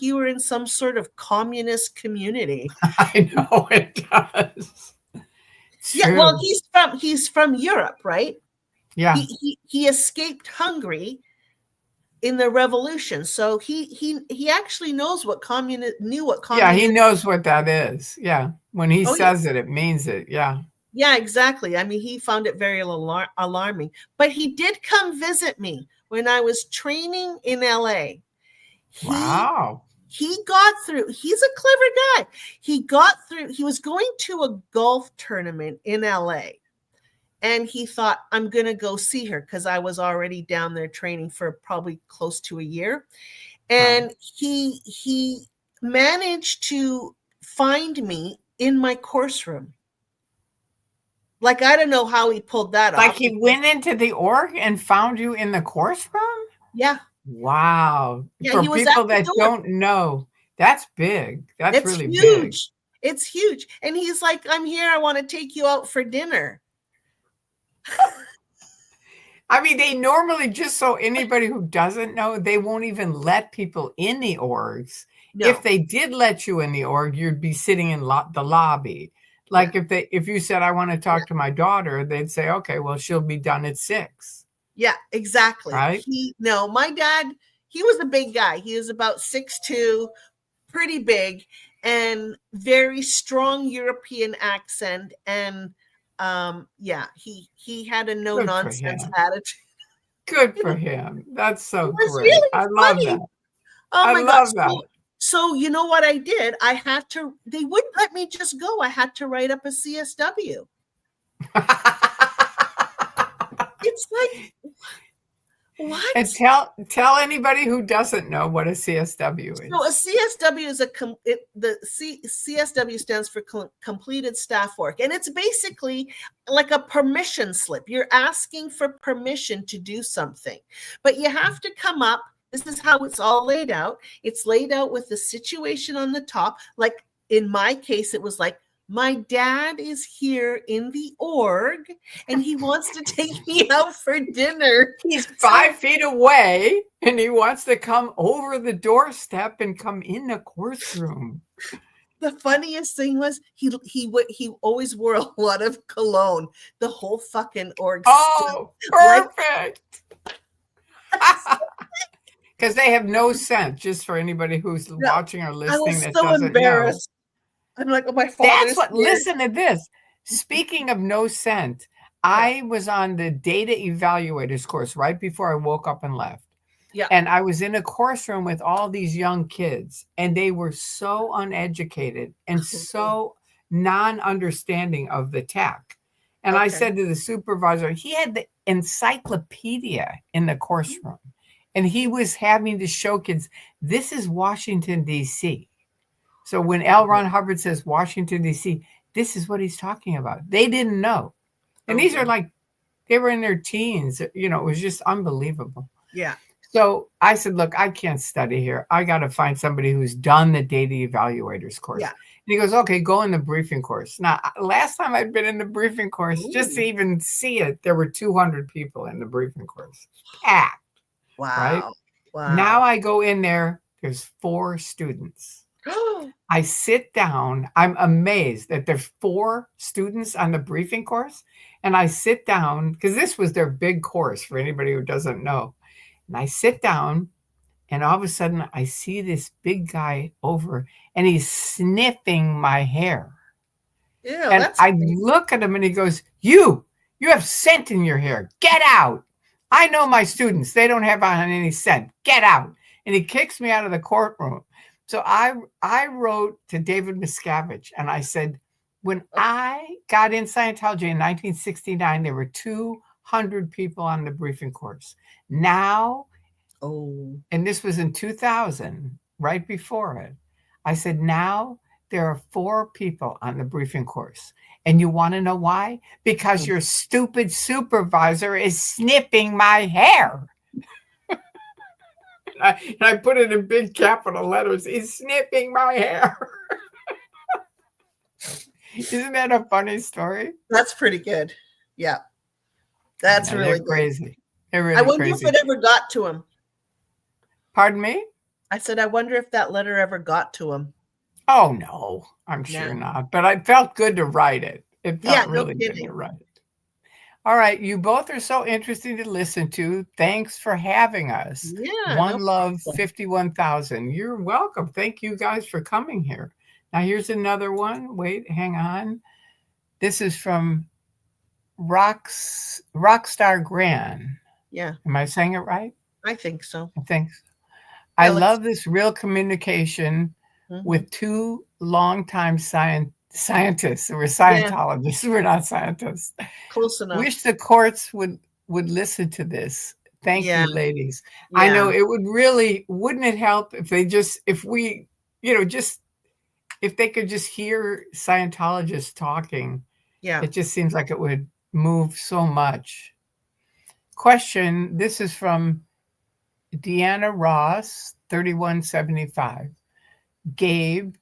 you were in some sort of communist community. I know it does. It's Yeah, well, true. he's from Europe, right? Yeah. He escaped Hungary in the revolution, so he actually knows what Yeah, he communist. knows what that is. Yeah. When he Oh yeah, says it, it means it. Yeah. yeah, exactly. I mean, he found it very alarming, but he did come visit me when I was training in LA. He Wow. he got through. He's a clever guy. He got through. He was going to a golf tournament in LA. And he thought, I'm going to go see her, because I was already down there training for probably close to a year. Right. And he managed to find me in my course room. Like, I don't know how he pulled that Like off. he went into the org and found you in the course room? Yeah. Wow. Yeah, For he was at people the that door. don't know, that's big. That's It's really big. huge. It's huge. And he's like, I'm here. I want to take you out for dinner. I mean, they normally, just so anybody who doesn't know, they won't even let people in the orgs. No. If they did let you in the org, you'd be sitting in the lobby. Like if you said, I want to talk to my daughter, they'd say, okay, well, she'll be done at 6. Yeah, exactly. Right? My dad, he was a big guy. He was about 6'2", pretty big, and very strong European accent. And yeah, he had a no nonsense attitude. Good for him. That's so It was great. really I love funny. that. Oh I my love gosh. that. So you know what I did? They wouldn't let me just go. I had to write up a CSW. It's like, what? And tell anybody who doesn't know what a CSW is. So a CSW is CSW stands for completed staff work, and it's basically like a permission slip. You're asking for permission to do something, but you have to come up. This is how it's all laid out. It's laid out with the situation on the top. Like in my case, it was like, my dad is here in the org and he wants to take me out for dinner. He's 5 feet away and he wants to come over the doorstep and come in the course room. The funniest thing was he always wore a lot of cologne. The whole fucking org. Oh, perfect. because they have no sense. Just for anybody who's No, watching or I listening was that so doesn't know, embarrassed. I'm like, oh, my that's father's what. here. Listen to this. Speaking of no scent, Yeah, I was on the data evaluators course right before I woke up and left. yeah. And I was in a course room with all these young kids, and they were so uneducated and so non-understanding of the tech. And I Okay. said to the supervisor, he had the encyclopedia in the course room, and he was having to show kids, this is Washington, D.C. So when L. Ron Hubbard says Washington, D.C., this is what he's talking about. They didn't know. And these are Okay. like, they were in their teens. You know, it was just unbelievable. Yeah. So I said, look, I can't study here. I got to find somebody who's done the data evaluators course. Yeah. And he goes, okay, go in the briefing course. Now, last time I'd been in the briefing course, just to Ooh. even see it, there were 200 people in the briefing course. Packed, right? Wow. Now Wow. I go in there, there's 4 students. I sit down. I'm amazed that there's 4 students on the briefing course. And I sit down because this was their big course for anybody who doesn't know. And I sit down, and all of a sudden I see this big guy over, and he's sniffing my hair. Yeah, And that's I creepy. look at him and he goes, you have scent in your hair. Get out. I know my students. They don't have on any scent. Get out. And he kicks me out of the courtroom. So I wrote to David Miscavige and I said, when I got in Scientology in 1969, there were 200 people on the briefing course. Now, Oh. and this was in 2000, right before it, I said, now there are 4 people on the briefing course. And you want to know why? Because your stupid supervisor is snipping my hair. And I put it in big capital letters. He's snipping my hair. Isn't that a funny story? That's pretty good. Yeah. That's Know, really they're good. crazy. They're really I wonder crazy. if it ever got to him. Pardon me? I said, I wonder if that letter ever got to him. Oh, no, I'm sure not. But I felt good to write it. It felt Yeah, no really good to kidding. write it. All right. You both are so interesting to listen to. Thanks for having us. Yeah, One no Love problem. 51,000. You're welcome. Thank you guys for coming here. Now, here's another one. Wait, hang on. This is from Rockstar Gran. Yeah, Am I saying it right? I think so. I think so. Yeah, I love this real communication Mhm. with 2 longtime scientists. We're Yeah, Scientologists. We're not scientists. close enough. Wish the courts would listen to this. Thank Yeah, you, ladies. I know yeah, it would really, wouldn't it help if they just, if we, just if they could just hear Scientologists talking, yeah. it just seems like it would move so much. Question, this is from Deanna Ross, 3175. Gabe,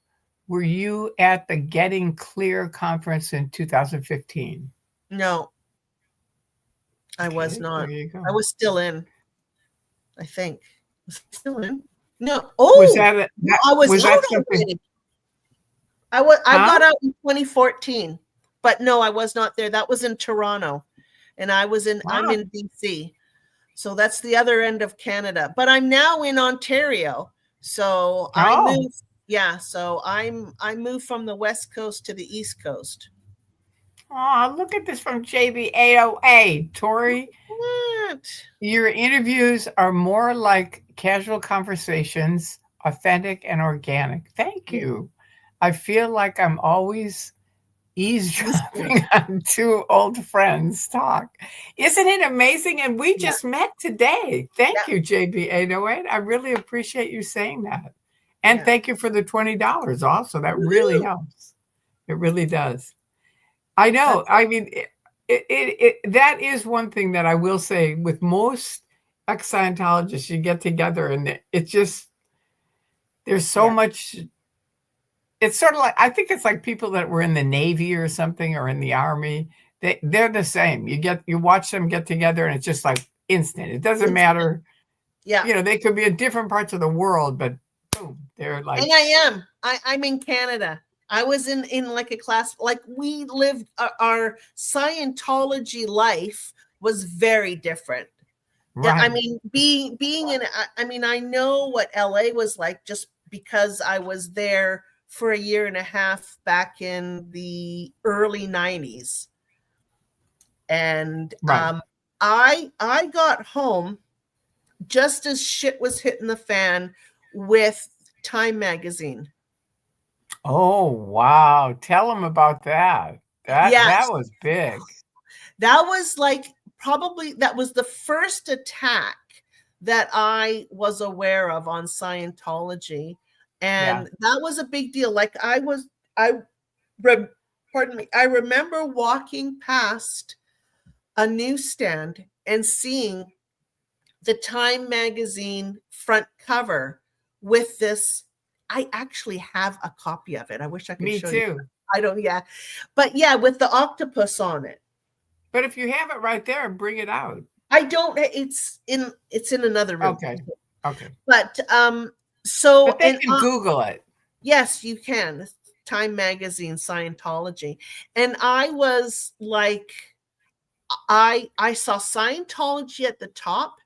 were you at the Getting Clear conference in 2015? No, I was Okay, not. there you go. I was still in, I think. Was I still in? No. Was Oh, that no, I was out something? already. I Huh? got out in 2014, but no, I was not there. That was in Toronto, and I'm Wow. in BC. So that's the other end of Canada. But I'm now in Ontario. So I Oh, moved, yeah, so I moved from the West Coast to the East Coast. oh, look at this from JB808. Tori, What? your interviews are more like casual conversations, authentic and organic. Thank you. I feel like I'm always eavesdropping on 2 old friends talk. Isn't it amazing? And we Yeah. just met today. Thank Yeah. you, JB808. I really appreciate you saying that. And Yeah. thank you for the $20 also. That really Woo-hoo. helps. It really does. I know. That's I mean, that is one thing that I will say with most ex-Scientologists, you get together and it's just, there's so yeah. much. It's sort of like, I think it's like people that were in the Navy or something or in the Army. They're the same. You watch them get together and it's just like instant. It doesn't matter. Yeah. They could be in different parts of the world, but boom, they're like. And I am. I'm in Canada. I was in like a class, like we lived our Scientology life was very different. Yeah, I Right. mean, being in, I mean, I know what LA was like just because I was there for a year and a half back in the early 90s. And Right. I got home just as shit was hitting the fan with Time magazine. Oh, wow. Tell them about that. That Yes, was big. that was like probably that was the first attack that I was aware of on Scientology. Yeah. And that was a big deal. Like I, re, pardon me, I remember walking past a newsstand and seeing the Time magazine front cover with this. I actually have a copy of it. I wish I could Me show you. too. I don't, yeah. But yeah, with the octopus on it. But if you have it right there, bring it out. I don't, it's in another room. Okay. Okay. But so But they and can Google it. yes, you can. Time magazine Scientology. And I was like, I saw Scientology at the top,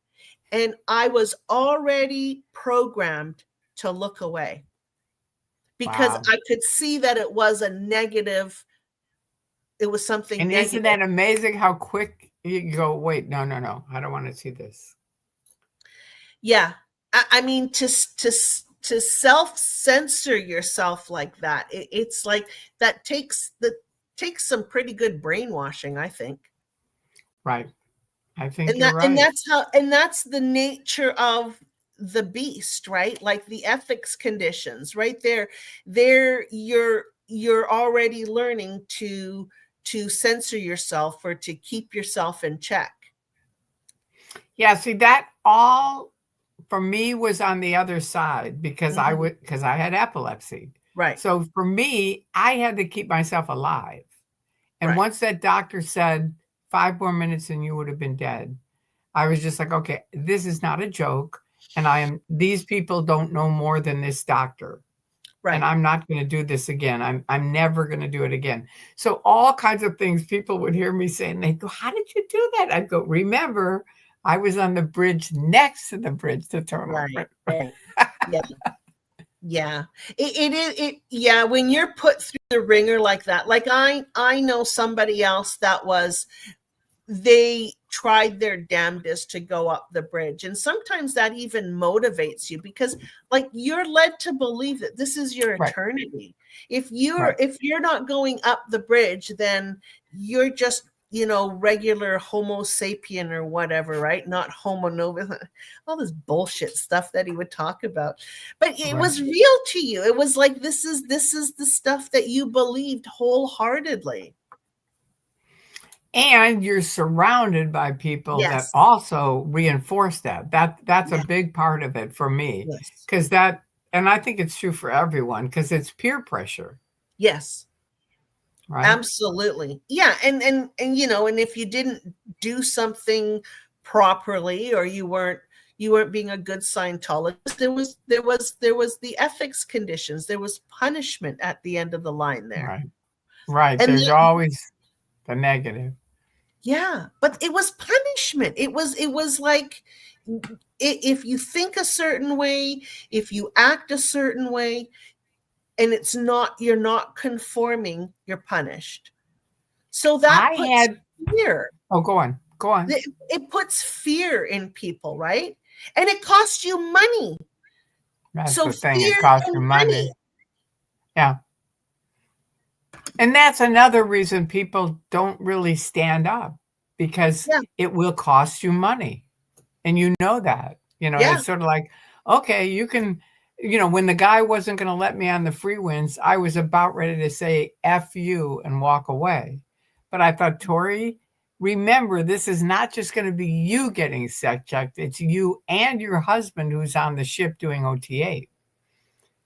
and I was already programmed to look away because Wow. I could see that it was a negative, it was something And isn't negative. that amazing how quick you go, wait, no, no, no. I don't want to see this. Yeah. I mean, to self censor yourself like that, it's like that takes some pretty good brainwashing, I think. Right. I think you're And right. that's how, and that's the nature of the beast, right? Like the ethics conditions right there you're already learning to censor yourself or to keep yourself in check. Yeah, see that all for me was on the other side because Mhm. because I had epilepsy. Right, So for me, I had to keep myself alive. And right, once that doctor said 5 more minutes and you would have been dead, I was just like, okay, this is not a joke. And these people don't know more than this doctor. And right. I'm not going to do this again. I'm never going to do it again. So all kinds of things people would hear me say, and they go, "How did you do that?" I'd go, "Remember, I was on the bridge next to the bridge to turn Right, over." right. Yeah, yeah. Yeah, when you're put through the ringer like that, like I know somebody else that was, they tried their damnedest to go up the bridge, and sometimes that even motivates you because like you're led to believe that this is your Right, eternity. right, If you're not going up the bridge, then you're just, regular homo sapien or whatever, right? Not homo novus, all this bullshit stuff that he would talk about. But it right. was real to you. It was like this is the stuff that you believed wholeheartedly. And you're surrounded by people that Yes. also reinforce that. That's a Yeah. big part of it for me, Yes. because that, and I think it's true for everyone, because it's peer pressure, Yes. right? Absolutely. Yeah, and if you didn't do something properly, or you weren't being a good Scientologist, there was the ethics conditions. There was punishment at the end of the line there. Right, right. And There's that, always the negative. yeah, but it was punishment. It was like, if you think a certain way, if you act a certain way, and you're not conforming, you're punished. So that I puts had fear. Oh, go on, go on. It puts fear in people, right? And it costs you money. That's So the thing, it fear costs you and money. money. Yeah, and that's another reason people don't really stand up, because Yeah, it will cost you money, and you know that. yeah, It's sort of like, okay, you can when the guy wasn't gonna let me on the free wins, I was about ready to say "F you" and walk away. But I thought, "Tori, remember, this is not just gonna be you getting set checked, it's you and your husband who's on the ship doing OTA."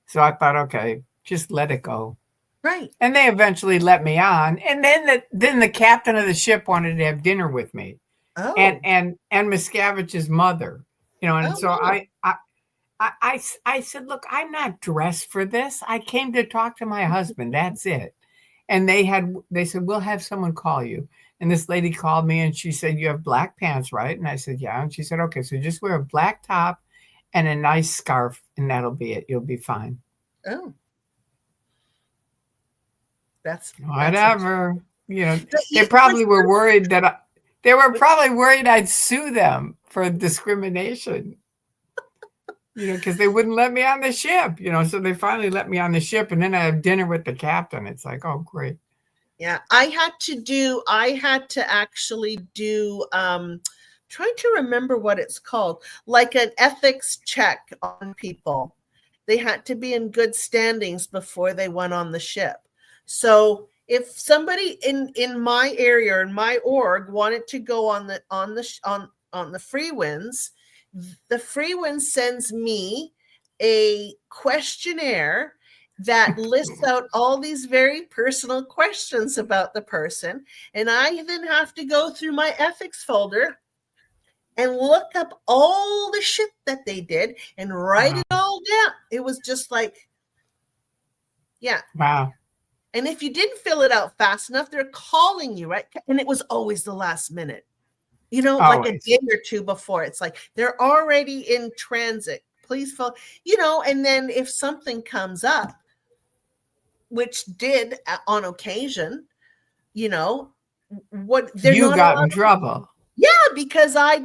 So I thought, "Okay, just let it go." right. And they eventually let me on, and then the captain of the ship wanted to have dinner with me, and Oh, and Miscavige's mother, and oh so wow. I said, "Look, I'm not dressed for this. I came to talk to my husband. That's it." And they said, we'll have someone call you. And this lady called me and she said, you have black pants, right? And I said, yeah. And she said, okay, so just wear a black top and a nice scarf, and that'll be it. You'll be fine. Oh, that's Whatever. You know, but they you, probably were worried they were probably worried I'd sue them for discrimination. You know, because they wouldn't let me on the ship, you know, so they finally let me on the ship, and then I have dinner with the captain. It's like, oh, great. yeah, I had to actually do, trying to remember what it's called, like an ethics check on people. They had to be in good standings before they went on the ship. So if somebody in my area or in my org wanted to go on the free winds, the free wind sends me a questionnaire that lists out all these very personal questions about the person, and I then have to go through my ethics folder and look up all the shit that they did and write it all down. It was just like, yeah. Wow. And if you didn't fill it out fast enough, they're calling you, right? And it was always the last minute, you know, like a day or two before. It's like they're already in transit. Please fill, you know, and then if something comes up, which did on occasion, you know, what they're you not got allowed in trouble. Yeah, because I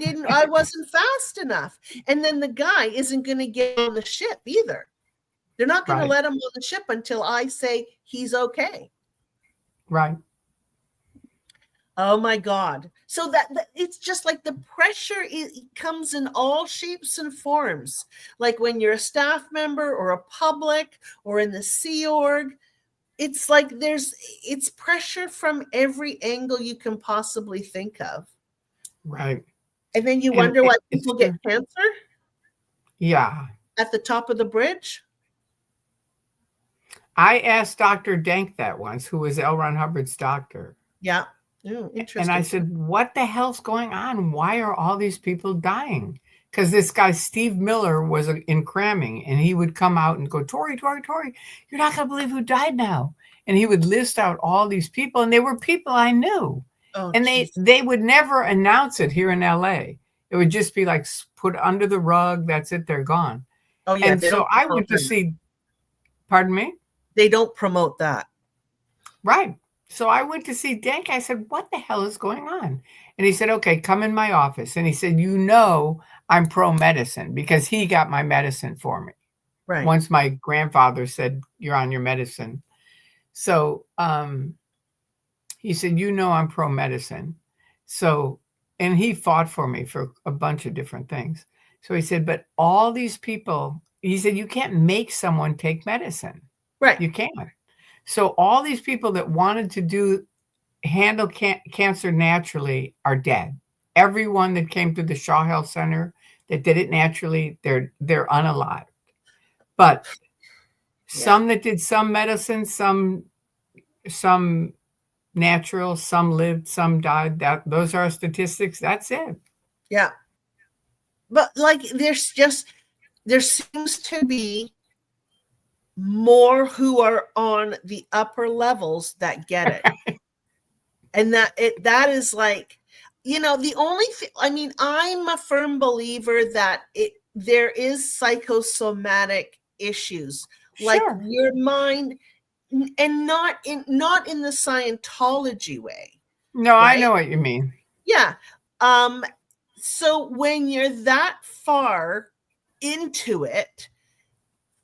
wasn't fast enough. And then the guy isn't going to get on the ship either. They're not going to let him on the ship until I say he's okay. Right. Oh my God. So that it's just like the pressure it comes in all shapes and forms. Like when you're a staff member or a public or in the Sea Org, it's like it's pressure from every angle you can possibly think of. Right. And then you wonder why people get cancer? Yeah. At the top of the bridge? I asked Dr. Denk that once, who was L. Ron Hubbard's doctor. Yeah. Ooh, interesting. And I said, what the hell's going on? Why are all these people dying? Because this guy, Steve Miller, was in cramming, and he would come out and go, Tori, you're not going to believe who died now. And he would list out all these people, and they were people I knew. Oh, and they would never announce it here in LA. It would just be like put under the rug. That's it. They're gone. Oh, yeah. And so I went to see, pardon me? They don't promote that. Right. So I went to see Denk. I said, what the hell is going on? And he said, okay, come in my office. And he said, you know, I'm pro-medicine because he got my medicine for me. Right. Once my grandfather said, you're on your medicine. So he said, you know, I'm pro-medicine. So, and he fought for me for a bunch of different things. So he said, but all these people, he said, you can't make someone take medicine. Right. You can't. So all these people that wanted to handle cancer naturally are dead. Everyone that came to the Shaw Health Center that did it naturally, they're unalived. But some that did some medicine, some natural, some lived, some died. Those are our statistics. That's it. Yeah. But like there seems to be more who are on the upper levels that get it. And that is like, you know, the only thing, I mean, I'm a firm believer that there is psychosomatic issues, like your mind, and not in the Scientology way. No, right? I know what you mean. Yeah. So when you're that far into it,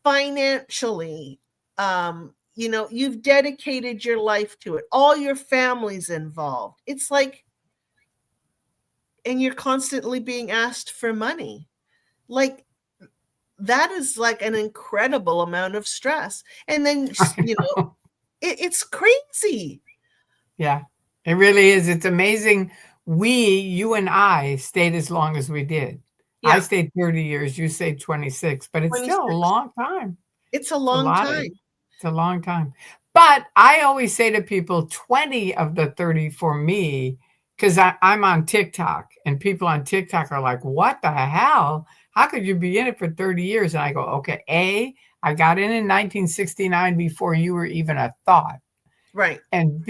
financially, you know, you've dedicated your life to it, all your family's involved. It's like, and you're constantly being asked for money. Like, that is like an incredible amount of stress. And then, you know, it's crazy. Yeah, it really is. It's amazing. You and I stayed as long as we did. Yeah. I stayed 30 years. You stayed 26, but it's 26. Still a long time. It's a long time. It's a long time. But I always say to people, 20 of the 30 for me, because I'm on TikTok, and people on TikTok are like, what the hell? How could you be in it for 30 years? And I go, okay, I got in 1969 before you were even a thought. Right. And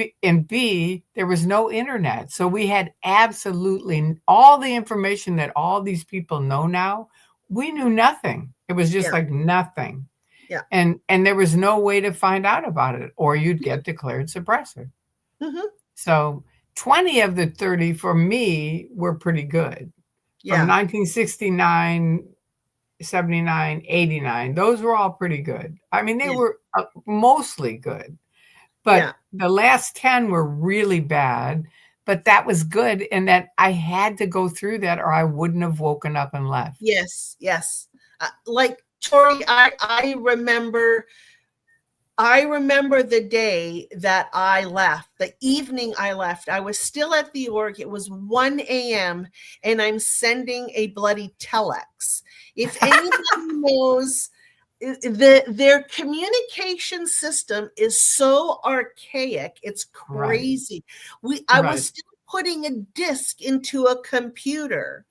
B, there was no internet. So we had absolutely all the information that all these people know now. We knew nothing. It was just Yeah. like nothing. Yeah. And there was no way to find out about it, or you'd get declared suppressor. Hmm. So 20 of the 30 for me were pretty good. From Yeah. 1969, 79, 89, those were all pretty good. I mean, they Yeah. were mostly good. But Yeah. the last 10 were really bad, but that was good in that I had to go through that or I wouldn't have woken up and left. Yes. Yes. Like Tori, I remember the day that I left, the evening I left. I was still at the org. It was 1 a.m. and I'm sending a bloody telex. If anybody knows, their communication system is so archaic, it's Right, crazy. I was right, still putting a disc into a computer,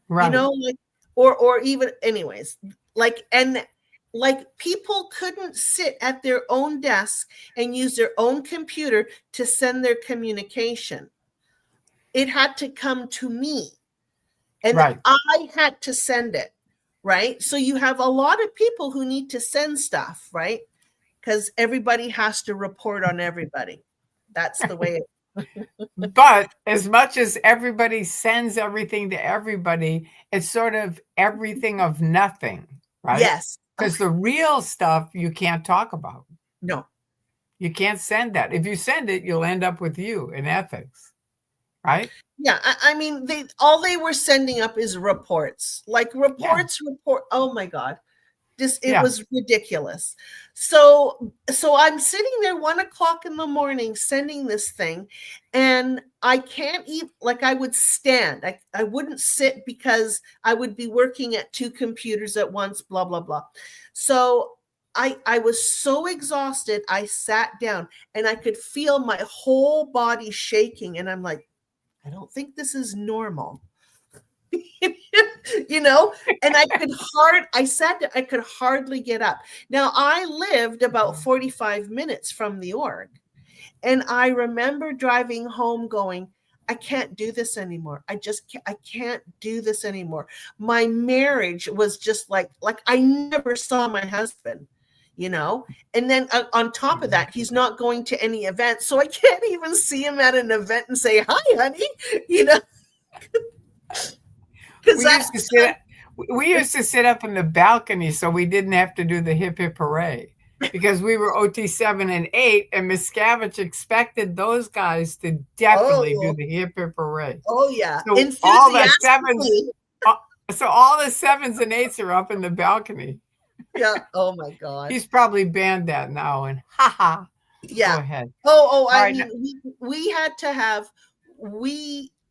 right, like, or even, anyways, like, and like, people couldn't sit at their own desk and use their own computer to send their communication. It had to come to me, and right. I had to send it, right? So you have a lot of people who need to send stuff, right? Because everybody has to report on everybody. That's the way But as much as everybody sends everything to everybody, it's sort of everything of nothing, right? Yes. Because the real stuff you can't talk about. No. You can't send that. If you send it, you'll end up with you in ethics, right? Yeah, I mean, they were sending up is reports, like Yeah, report. Oh my God, it yeah, was ridiculous. So I'm sitting there 1 o'clock in the morning sending this thing, and I can't even, like, I would stand. I wouldn't sit because I would be working at two computers at once. Blah blah blah. So I was so exhausted. I sat down and I could feel my whole body shaking, and I'm like, I don't think this is normal. you know, and I could hardly get up. Now, I lived about 45 minutes from the org, and I remember driving home going, I can't do this anymore. I can't do this anymore. My marriage was just like I never saw my husband, and then on top of that, he's not going to any event, so I can't even see him at an event and say, hi honey, you know because we used to sit we used to sit up in the balcony so we didn't have to do the hip hip hooray because we were OT 7 and 8 and Miscavige expected those guys to definitely do oh the hip hip hooray. oh yeah, So enthusiastically. all the sevens and eights are up in the balcony. Yeah. Oh my God. He's probably banned that now and haha. Go Yeah. ahead. Oh, All I right. mean, we had to have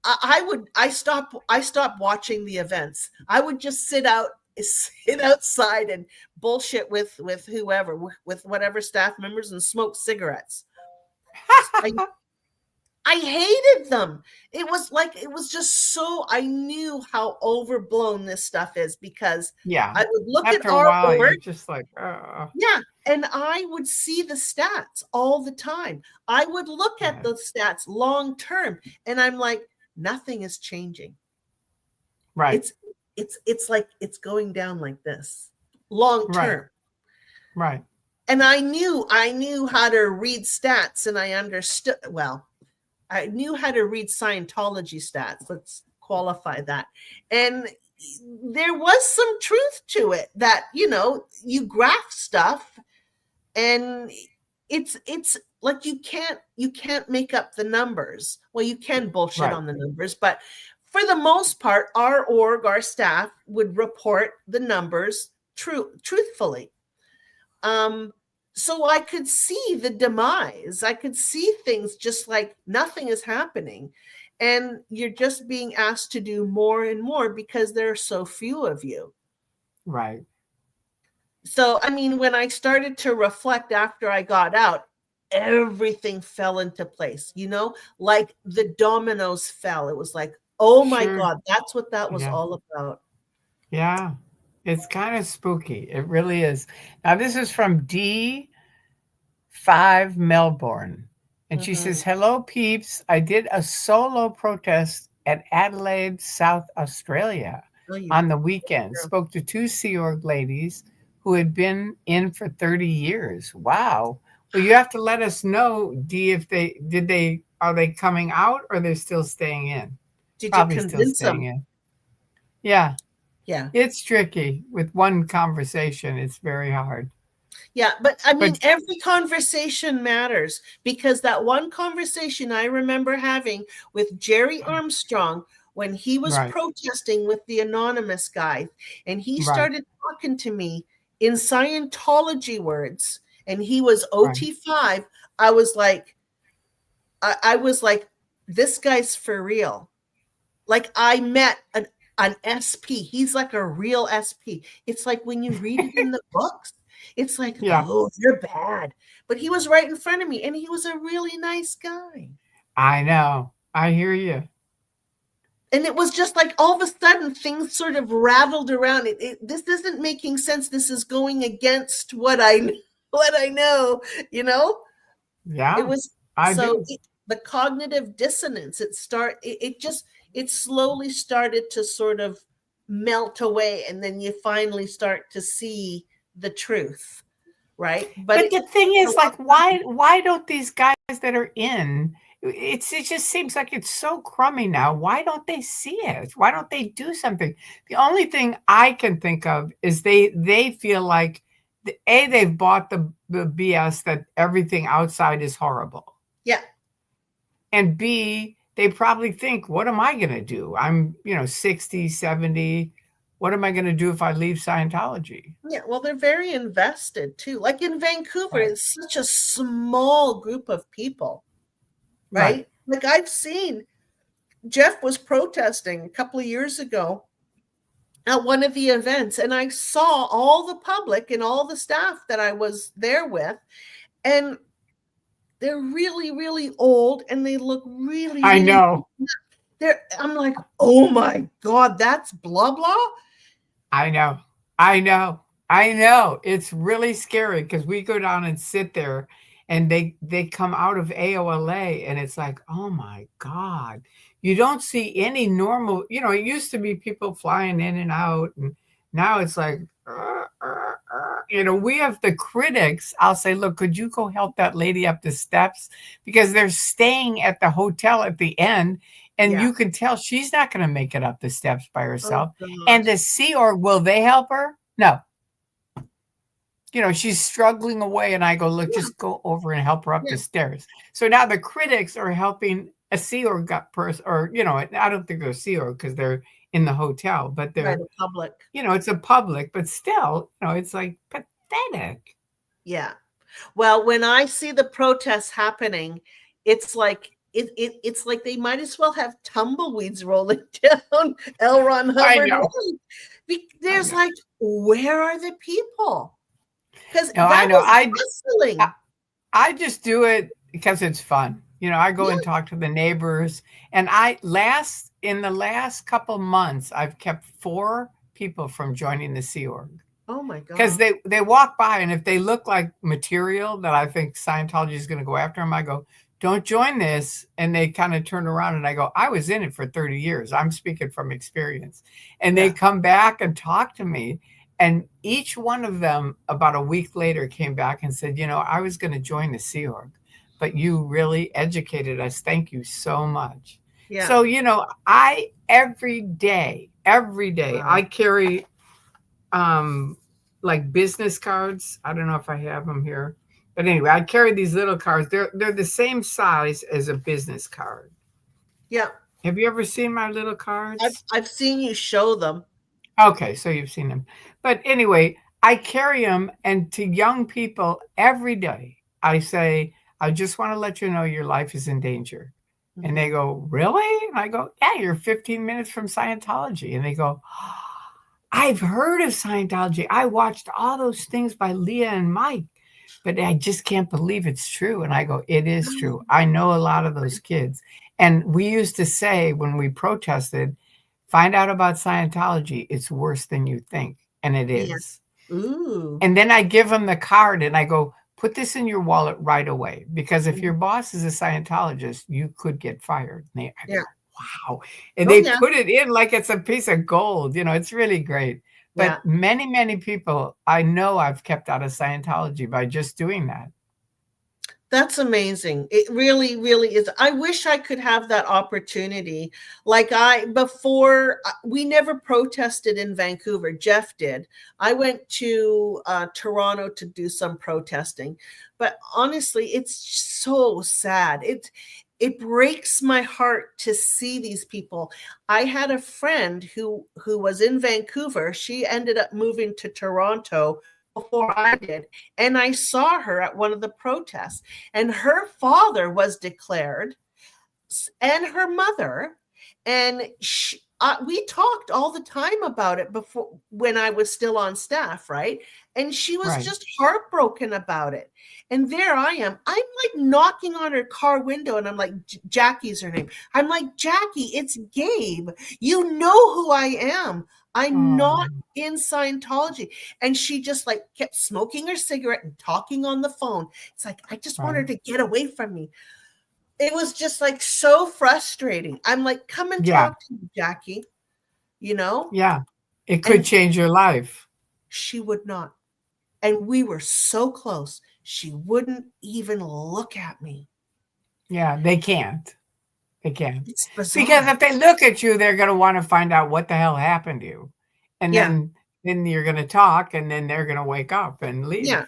I stopped watching the events. I would just sit outside and bullshit with whoever, with whatever staff members, and smoke cigarettes. I I hated them. It was just so, I knew how overblown this stuff is, because Yeah. I would look at After a our while, you're org. just like, Yeah. And I would see the stats all the time. I would look at right, the stats long term, and I'm like, nothing is changing. right, It's like it's going down like this long right, term. right. And I knew how to read stats, and I understood, well, I knew how to read Scientology stats. Let's qualify that. And there was some truth to it, that, you graph stuff, and it's like, you can't make up the numbers. Well, you can bullshit Right. on the numbers, but for the most part, our staff would report the numbers truthfully. um so I could see the demise. I could see things just like nothing is happening, and you're just being asked to do more and more because there are so few of you. Right. So, I mean, when I started to reflect after I got out, everything fell into place, like the dominoes fell. It was like, oh my Sure. God, that's what that was Yeah. all about. Yeah. It's kind of spooky. It really is. Now, this is from D5 Melbourne. And she says, Mhm. "Hello, peeps. I did a solo protest at Adelaide, South Australia Oh, you on the weekend. girl. Spoke to two Sea Org ladies who had been in for 30 years. Wow. Well, you have to let us know, Dee, if are they coming out or they're still staying in? Did you Probably still convince staying them? in. Yeah, Yeah. it's tricky. With one conversation, it's very hard. Yeah, but I But mean, every conversation matters because that one conversation I remember having with Jerry Armstrong when he was right, protesting with the anonymous guy, and he right, started talking to me in Scientology words, and he was right. OT5. I was like, I was like, this guy's for real. Like I met an SP. He's like a real SP. It's like when you read it in the books, it's like, Yeah, oh, you're bad. But he was right in front of me and he was a really nice guy. I know. I hear you. And it was just like all of a sudden things sort of rattled around. This isn't making sense. This is going against what I know, you know? It Yeah, was I so do. the cognitive dissonance, it just it slowly started to sort of melt away, and then you finally start to see the truth, right? But But it the took thing a is, like, long time. why don't these guys that are in it just seems like it's so crummy now. Why don't they see it? Why don't they do something? The only thing I can think of is they feel like they've bought the BS that everything outside is horrible. Yeah, And B, they probably think, what am I going to do? I'm, 60, 70. What am I going to do if I leave Scientology? yeah. Well, they're very invested too. Like in Vancouver, Right. it's such a small group of people, Right. right? Like I've seen Jeff was protesting a couple of years ago at one of the events, and I saw all the public and all the staff that I was there with, and they're really, really old and they look really, I really know. they're I'm like, oh my God, that's blah blah. I know. I know. I know. It's really scary because we go down and sit there and they come out of AOLA and it's like, "Oh my god." You don't see any normal, it used to be people flying in and out and now it's like we have the critics. I'll say, "Look, could you go help that lady up the steps?" Because they're staying at the hotel at the end and Yeah. you can tell she's not going to make it up the steps by Oh herself. And God. the Sea Org, will they help her? No. She's struggling away, and I go, look, Yeah. just go over and help her up Yeah. the stairs. So now the critics are helping a Sea Org person, or I don't think they're Sea Org because they're in the hotel, but By they're, the public. it's a public, but still, it's like pathetic. Yeah. Well, when I see the protests happening, it's like it's like they might as well have tumbleweeds rolling down L. Ron I Hubbard know, Road. I There's know. like, where are the people? Because No, I that know. was I hustling. I just do it because it's fun. I go Yeah. and talk to the neighbors, and in the last couple months, I've kept 4 people from joining the Sea Org Oh my because God. they walk by, and if they look like material that I think Scientology is going to go after them, I go, "Don't join this," and they kind of turn around, and I go, "I was in it for 30 years. I'm speaking from experience," and they Yeah. come back and talk to me. And each one of them, about a week later, came back and said, I was going to join the Sea Org, but you really educated us. Thank you so much. Yeah. So, I every day, I Wow. carry like business cards. I don't know if I have them here. But anyway, I carry these little cards. They're the same size as a business card. Yeah. Have you ever seen my little I've cards? I've seen you show them. Okay, so you've seen them. But anyway, I carry them, and to young people every day, I say, I just want to let you know your life is in danger. And they Mhm. go, really? And I go, yeah, you're 15 minutes from Scientology. And they go, I've heard of Scientology. I watched all those things by Leah and Mike, but I just can't believe it's true. And I go, it is true. I know a lot of those kids. And we used to say when we protested, find out about Scientology. It's worse than you think. And it Yeah. is. Ooh. And then I give them the card and I go, put this in your wallet right away, because if your Mhm. boss is a Scientologist, you could get fired. And I Yeah. go, wow. And Oh they yeah. put it in like it's a piece of gold. It's really great. But Yeah. many, many people I know I've kept out of Scientology by just doing that. That's amazing. It really, really is. I wish I could have that opportunity. Like before, we never protested in Vancouver. Jeff did. I went to Toronto to do some protesting. But honestly, it's so sad. It breaks my heart to see these people. I had a friend who was in Vancouver. She ended up moving to Toronto before I did. And I saw her at one of the protests, and her father was declared, and her mother. And we talked all the time about it before, when I was still on staff, right? And she was Right. just heartbroken about it. And there I am. I'm like knocking on her car window, and I'm like, Jackie's her name. I'm like, Jackie, it's Gabe. You know who I am. I'm not Oh, in Scientology. And she just like kept smoking her cigarette and talking on the phone. It's like, I just want her right. to get away from me. It was just like so frustrating. I'm like, come and Yeah. talk to me, Jackie, you know? Yeah. It could And change your life. she would not. And we were so close. She wouldn't even look at me. Yeah. They can't. They can't. It's Because bizarre. if they look at you, they're going to want to find out what the hell happened to you. And Yeah. then you're going to talk, and then they're going to wake up and leave, Yeah.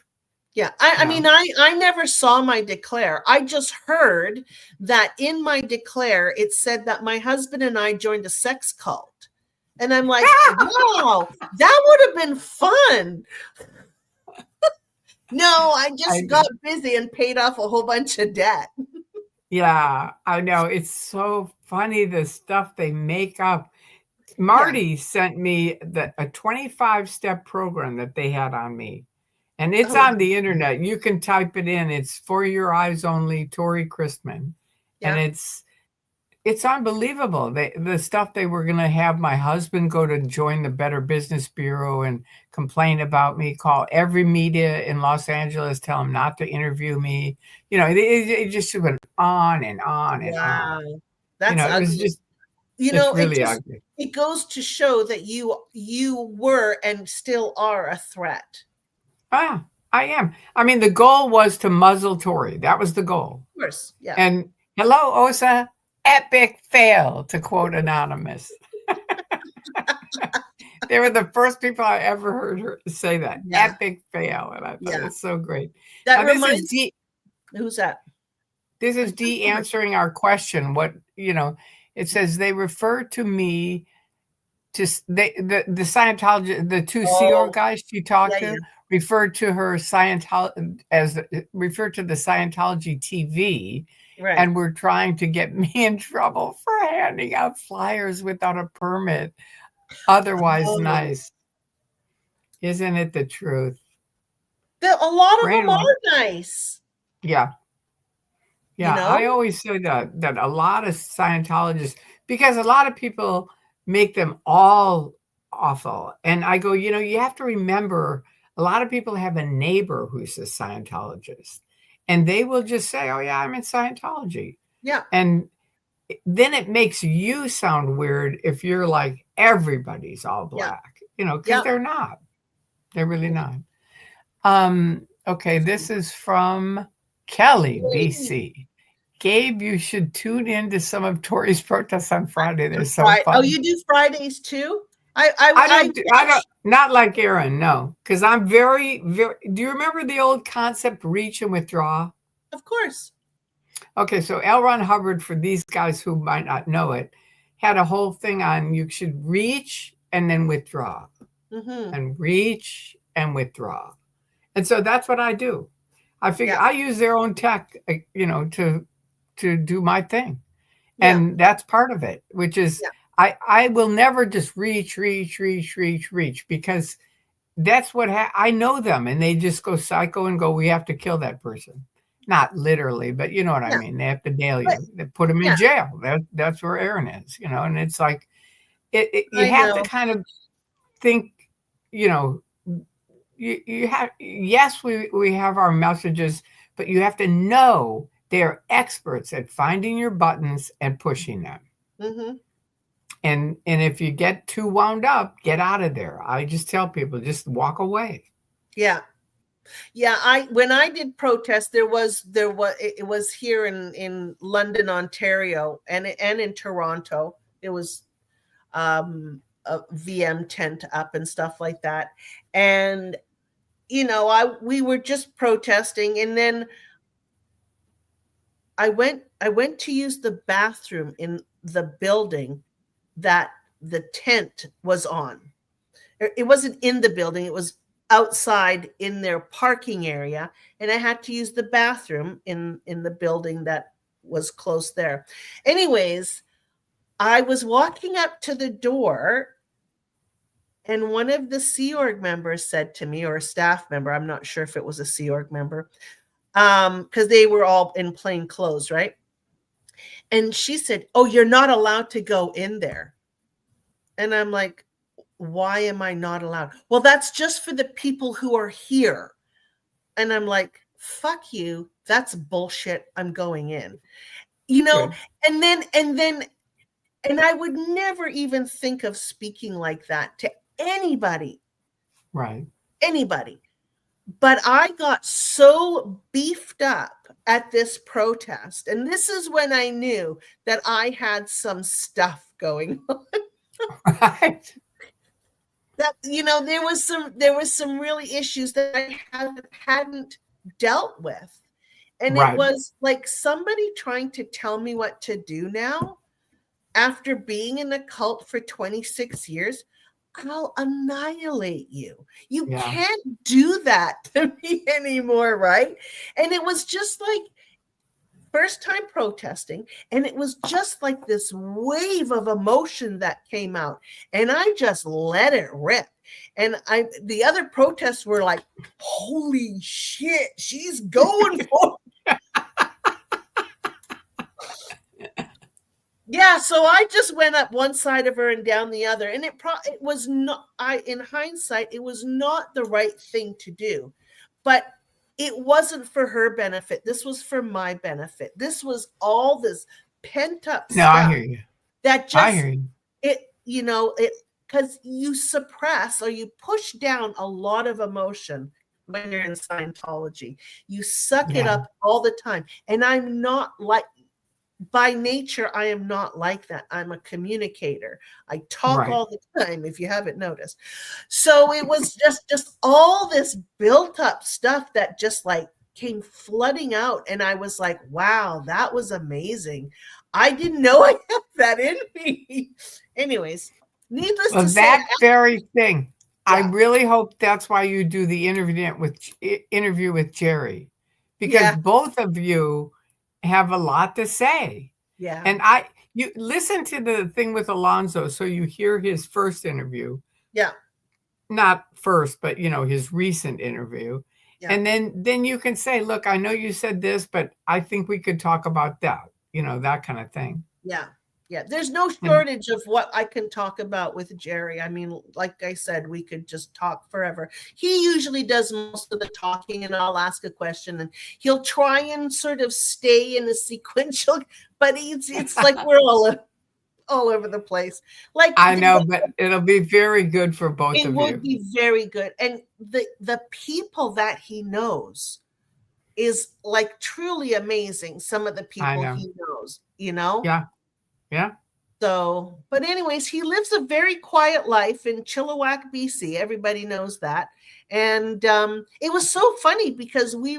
Yeah. I you mean, know. I never saw my declare. I just heard that in my declare, it said that my husband and I joined a sex cult. And I'm like, wow, that would have been fun. No, I I just know. got busy and paid off a whole bunch of debt. Yeah, I know. It's so funny the stuff they make up. Yeah. Marty sent me a 25-step program that they had on me. And it's Oh, on the internet. You can type it in. It's For Your Eyes Only, Tori Christman. And yeah. it's unbelievable. The stuff they were going to have my husband go to join the Better Business Bureau and complain about me, call every media in Los Angeles, tell them not to interview me. It just went on and on and on. Wow. That's It was ugly. just, it's It really just ugly. it goes to show that you were and still are a threat. Ah, I am. I mean, the goal was to muzzle Tory. That was the goal. Of course. Yeah. And hello, Osa, epic fail, to quote Anonymous. They were the first people I ever heard her say that. Yeah. Epic fail. And I thought Yeah. it's so great. That Now this is reminds D who's that? this is D answering our question. It says they refer to me to the Scientology, the two Sea Org Oh, guys she talked yeah, to yeah. referred to her Scientology as referred to the Scientology TV, Right. and were trying to get me in trouble for handing out flyers without a permit. Otherwise Oh. nice. Isn't it the truth? A lot of them Brainwash. are nice, Yeah. you Yeah. I know? always say that a lot of Scientologists, because a lot of people make them all awful. And I go, you have to remember a lot of people have a neighbor who's a Scientologist. And they will just say, oh, yeah, I'm in Scientology. Yeah. And then it makes you sound weird if you're like, everybody's all Yeah. black, because Yeah. they're not. They're really not. Okay, this is from Kelly, BC. Gabe, you should tune in to some of Tori's protests on Friday. They're so Oh, fun. you do Fridays too? I don't, not like Aaron, no, because I'm very, very, do you remember the old concept, reach and withdraw? Of course. Okay, so L. Ron Hubbard, for these guys who might not know it, had a whole thing on you should reach and then withdraw, Mm-hmm. and reach and withdraw. And so that's what I do. I figure Yeah. I use their own tech, to do my thing. Yeah. And that's part of it, which is Yeah. I will never just reach, because that's what I know them, and they just go psycho and go, we have to kill that person. Not literally, but you know what I Yeah. mean. They have to nail But you. They put them in yeah, jail. That's where Aaron is, and it's like you I have to know. kind of think, you know, you have, yes, we have our messages, but you have to know they're experts at finding your buttons and pushing them. Mm-hmm. And if you get too wound up, get out of there. I just tell people, just walk away. Yeah. Yeah, I when I did protest, it was here in London, Ontario, and in Toronto. It was a VM tent up and stuff like that. And I we were just protesting, and then I went to use the bathroom in the building that the tent was on. It wasn't in the building, it was outside in their parking area, and I had to use the bathroom in the building that was close there. Anyways, I was walking up to the door, and one of the Sea Org members said to me, or a staff member, I'm not sure if it was a Sea Org member, because they were all in plain clothes, right? And she said, "Oh, you're not allowed to go in there." And I'm like, "Why am I not allowed?" "Well, that's just for the people who are here." And I'm like, "Fuck you. That's bullshit. I'm going in." You know, Good. and I would never even think of speaking like that to anybody, Right. anybody. But I got so beefed up at this protest. And this is when I knew that I had some stuff going on. Right. That there was some really issues that I hadn't dealt with. And it Right. was like somebody trying to tell me what to do now after being in a cult for 26 years. I'll annihilate you. You Yeah. can't do that to me anymore, right? And it was just like first time protesting, and it was just like this wave of emotion that came out, and I just let it rip. And the other protests were like, "Holy shit, she's going for it." Yeah, so I just went up one side of her and down the other, and it was not. In hindsight, it was not the right thing to do, but it wasn't for her benefit. This was for my benefit. This was all this pent up No, I stuff hear you. that I just hear you. it because you suppress or you push down a lot of emotion when you're in Scientology. You suck it Yeah. up all the time, and I'm not like. By nature, I am not like that. I'm a communicator. I talk Right. all the time, if you haven't noticed. So it was just all this built up stuff that just like came flooding out. And I was like, wow, that was amazing. I didn't know I had that in me. Anyways, needless Well, to say, that very thing. I yeah, really hope that's why you do the interview with Jerry, because yeah, both of you have a lot to say. yeah, And you listen to the thing with Alonzo, so you hear his first interview, yeah, not first, but his recent interview, yeah. and then you can say, "Look, I know you said this, but I think we could talk about that." That kind of thing. Yeah. Yeah. There's no And shortage of what I can talk about with Jerry. I mean, like I said, we could just talk forever. He usually does most of the talking, and I'll ask a question, and he'll try and sort of stay in a sequential, but it's like we're all over the place. Like I know, but it'll be very good for both it of would you. be very good. And the people that he knows is like truly amazing. Some of the I people know. he knows. Yeah. Yeah. So, but anyways, he lives a very quiet life in Chilliwack, BC. Everybody knows that. And it was so funny because we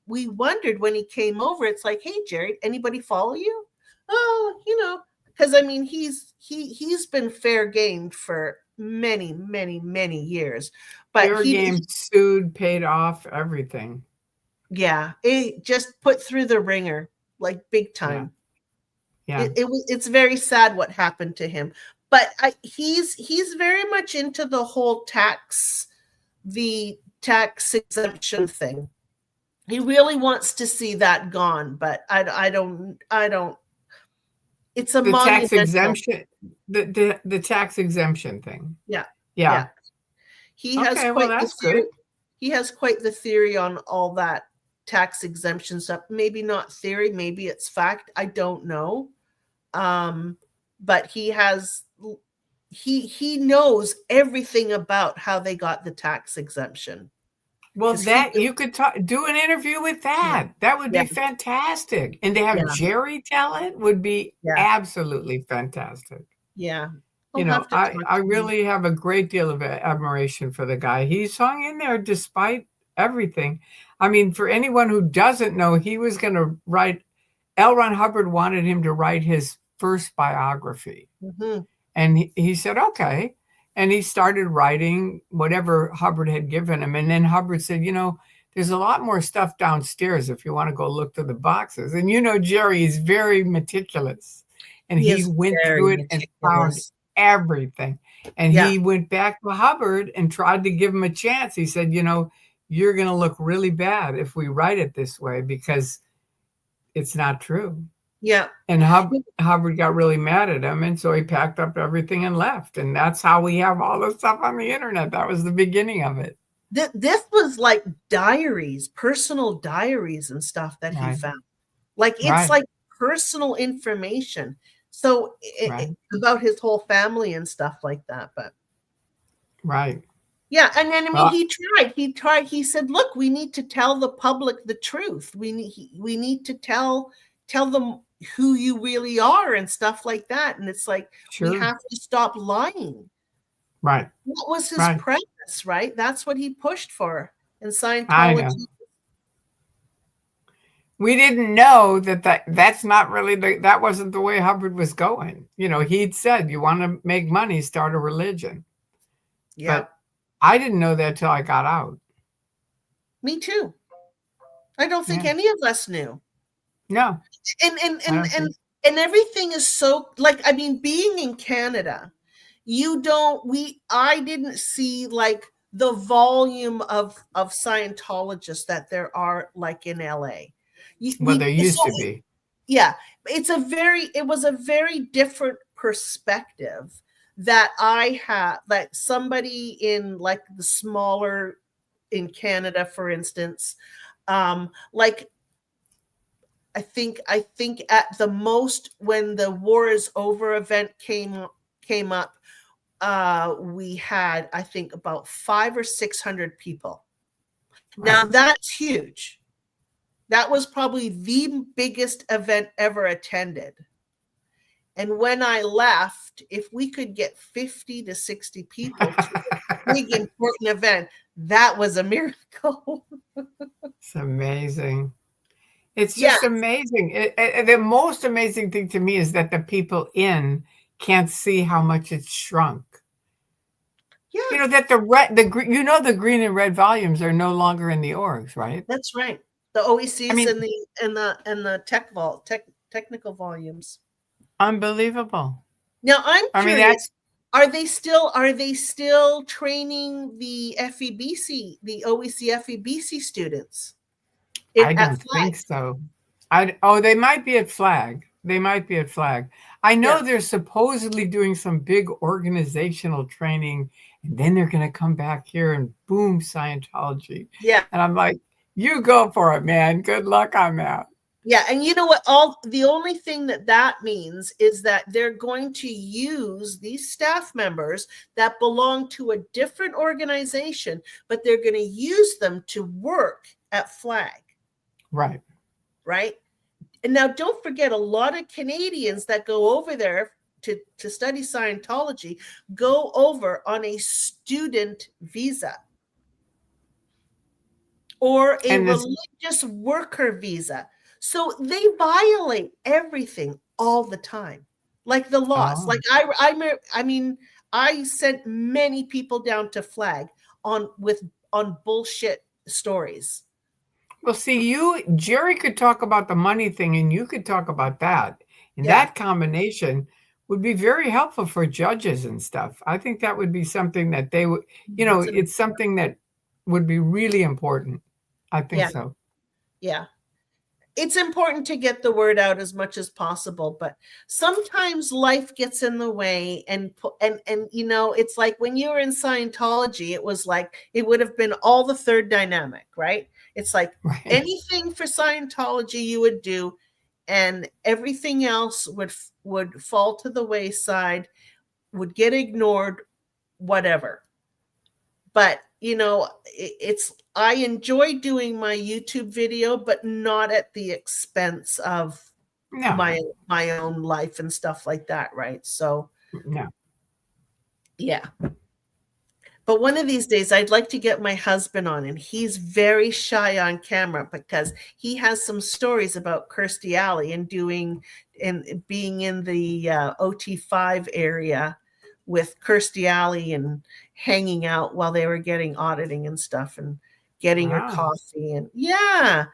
wondered when he came over. It's like, "Hey, Jerry, anybody follow you?" "Oh, because I mean, he's been fair game for many, many, many years, but Your game sued, paid off, everything. yeah, it just put through the ringer like big Yeah. time. Yeah. It's very sad what happened to him, but he's very much into the tax exemption thing. He really wants to see that gone, but I don't. It's a The tax monumental. exemption, the tax exemption thing. Yeah, Yeah. yeah. He has Okay, well, quite the that's theory. good. he has quite the theory on all that tax exemption stuff. Maybe not theory, maybe it's fact. I don't know. But he knows everything about how they got the tax exemption. Well, Because he that you could do an interview with yeah, that. That would yeah, be fantastic. And to have yeah, Jerry tell it would be yeah, absolutely fantastic. yeah. You We'll know, have to talk I to him. really have a great deal of admiration for the guy. He's hung in there despite everything. I mean, for anyone who doesn't know, he was going to write, L. Ron Hubbard wanted him to write his first biography. Mhm. And he said, okay. And he started writing whatever Hubbard had given him. And then Hubbard said, you know, there's a lot more stuff downstairs if you want to go look through the boxes. And you know, Jerry is very meticulous. And He he is went very through it and found meticulous. everything. And Yeah, he went back to Hubbard and tried to give him a chance. He said, you know, you're going to look really bad if we write it this way because it's not true. yeah. And Hubbard got really mad at him, and so he packed up everything and left. And that's how we have all this stuff on the internet. That was the beginning of it. This was like diaries, personal diaries and stuff that he Right, found. Like it's right, like personal information. So right, about his whole family and stuff like that. But right. yeah, and then I mean Well, he said, look, we need to tell the public the truth. We need to tell them who you really are and stuff like that. And it's like we sure. have to stop lying. Right, What was his right. premise, right? That's what he pushed for in I know. Scientology. We didn't know that's not really that wasn't the way Hubbard was going. You know, he'd said, you want to make money, start a religion. Yeah, But I didn't know that till I got out. me too. I don't think Yeah. any of us knew. No, And and I and don't and think and everything is so like I mean, being in Canada, you don't we I didn't see like the volume of Scientologists that there are like in LA. well, there used So to be. yeah, it was a very different perspective that I had, like somebody in like the smaller in Canada, for instance, like I think at the most when the war is over event came up, we had I think about 500 or 600 people. Right. Now that's huge. That was probably the biggest event ever attended. And when I left, if we could get 50 to 60 people to a big important event, that was a miracle. It's amazing. It's Yeah, just amazing. The most amazing thing to me is that the people in can't see how much it's shrunk. You yeah, know that the green and red volumes are no longer in the orgs, right? that's right. The I OECs mean, and the technical volumes. unbelievable. Now I'm I mean, curious, that's are they still training the FEBC, the OEC FEBC students I at don't Flag? think so. They might be at Flag. They might be at Flag. I Yeah, know they're supposedly doing some big organizational training, and then they're going to come back here and boom, Scientology. yeah, And I'm like, you go for it, man. Good luck on that. yeah. And you know what? All the only thing that means is that they're going to use these staff members that belong to a different organization, but they're going to use them to work at Flag, Right. right? And now don't forget, a lot of Canadians that go over there to study Scientology go over on a student visa or a And it's religious worker visa. So they violate everything all the time, like the laws. oh. Like I mean, I sent many people down to Flag on bullshit stories. Well, see, Jerry could talk about the money thing and you could talk about that. And Yeah, that combination would be very helpful for judges and stuff. I think that would be something that they would, that's an it's something that would be really important. I think yeah, so. yeah. it's important to get the word out as much as possible, but sometimes life gets in the way. And it's like when you were in Scientology, it was like it would have been all the third dynamic, right? It's like Right. anything for Scientology you would do, and everything else would fall to the wayside, would get ignored, whatever. But it's I enjoy doing my YouTube video, but not at the expense of No, my own life and stuff like that, right? So no. yeah. But one of these days I'd like to get my husband on, and he's very shy on camera because he has some stories about Kirstie Alley and being in the OT5 area with Kirstie Alley and hanging out while they were getting auditing and stuff and getting her Wow. coffee. And yeah.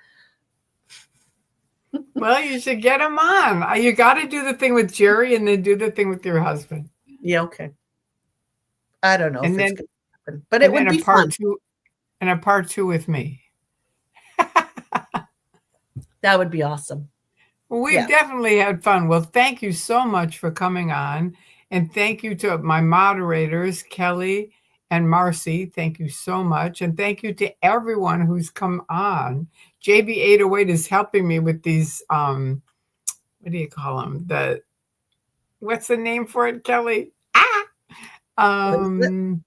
Well, you should get him on. You got to do the thing with Jerry and then do the thing with your husband. Yeah, okay. I don't know if And it's then, going to happen, but it and would then a be fun. part two, and a part two with me. That would be awesome. We Yeah. definitely had fun. Well, thank you so much for coming on. And thank you to my moderators, Kelly and Marcy. Thank you so much. And thank you to everyone who's come on. JB808 is helping me with these, what do you call them? What's the name for it, Kelly? The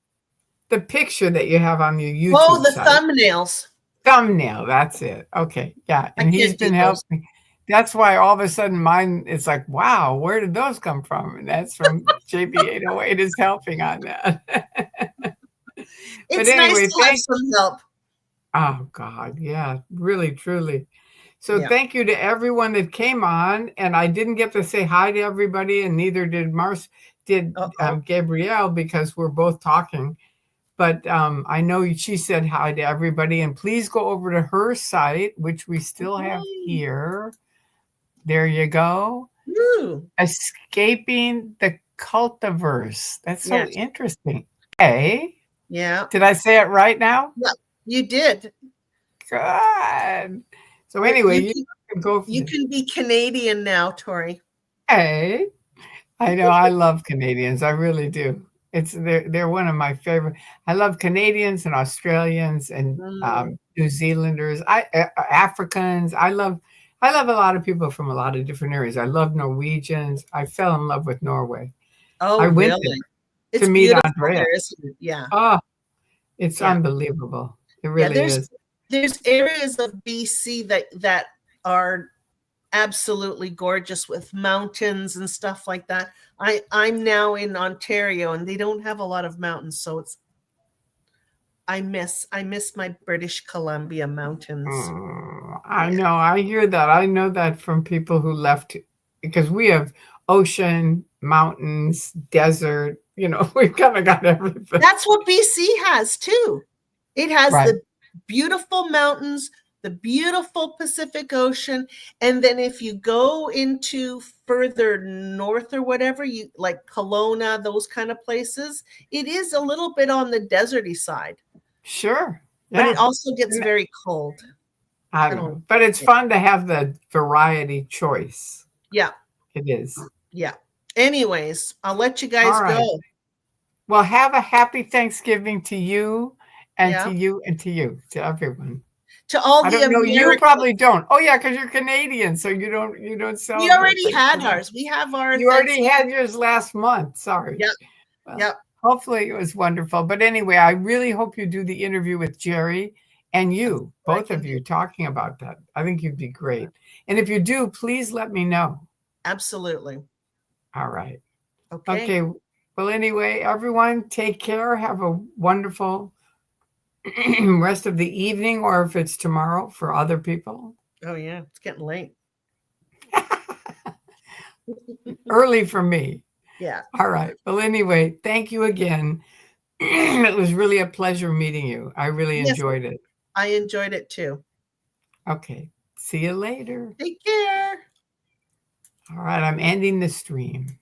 picture that you have on your YouTube Oh, the site. thumbnails. Thumbnail, that's it. Okay, yeah. And he's been helping. That's why all of a sudden mine, it's like, wow, where did those come from? And that's from JB808 is helping on that. It's nice to have some help. Oh, God, yeah, really, truly. So Yeah. thank you to everyone that came on. And I didn't get to say hi to everybody, and neither did Gabrielle, because we're both talking. But I know she said hi to everybody. And please go over to her site, which we still have here. There you go. Ooh. Escaping the Cultiverse. That's so interesting. Hey. Yeah. Did I say it right now? Yeah, you did. Good. So anyway, you can be Canadian now, Tori. Hey. I know. I love Canadians. I really do. They're one of my favorite. I love Canadians and Australians and New Zealanders. Africans. I love a lot of people from a lot of different areas. I love Norwegians. I fell in love with Norway. Oh, I went really? to meet Andrea. There, isn't it? Yeah. Oh, it's unbelievable. It really is. There's areas of BC that are absolutely gorgeous with mountains and stuff like that. I'm now in Ontario and they don't have a lot of mountains, so I miss my British Columbia mountains. I know. I hear that. I know that from people who left, because we have ocean, mountains, desert. We've kind of got everything. That's what BC has too. It has the beautiful mountains, the beautiful Pacific Ocean, and then if you go into further north or whatever, you like Kelowna, those kind of places, it is a little bit on the deserty side. Sure. Yeah. But it also gets very cold. I don't know. But it's fun to have the variety choice. Yeah. It is. Yeah. Anyways, I'll let you guys go. Well, have a happy Thanksgiving to you and to you and to you, to everyone. To all the Americans. You probably don't. Oh yeah, because you're Canadian, so you don't celebrate. We already had ours. We have ours. You already had yours last month. Sorry. Yep. Well, yep. Hopefully it was wonderful. But anyway, I really hope you do the interview with Jerry and you, both of you, talking about that. I think you'd be great. And if you do, please let me know. Absolutely. All right. Okay. Well, anyway, everyone, take care. Have a wonderful rest of the evening, or if it's tomorrow for other people. Oh, yeah. It's getting late. Early for me. Yeah. All right. Well, anyway, thank you again. It was really a pleasure meeting you. I really enjoyed it. I enjoyed it too. Okay. See you later. Take care. All right. I'm ending the stream.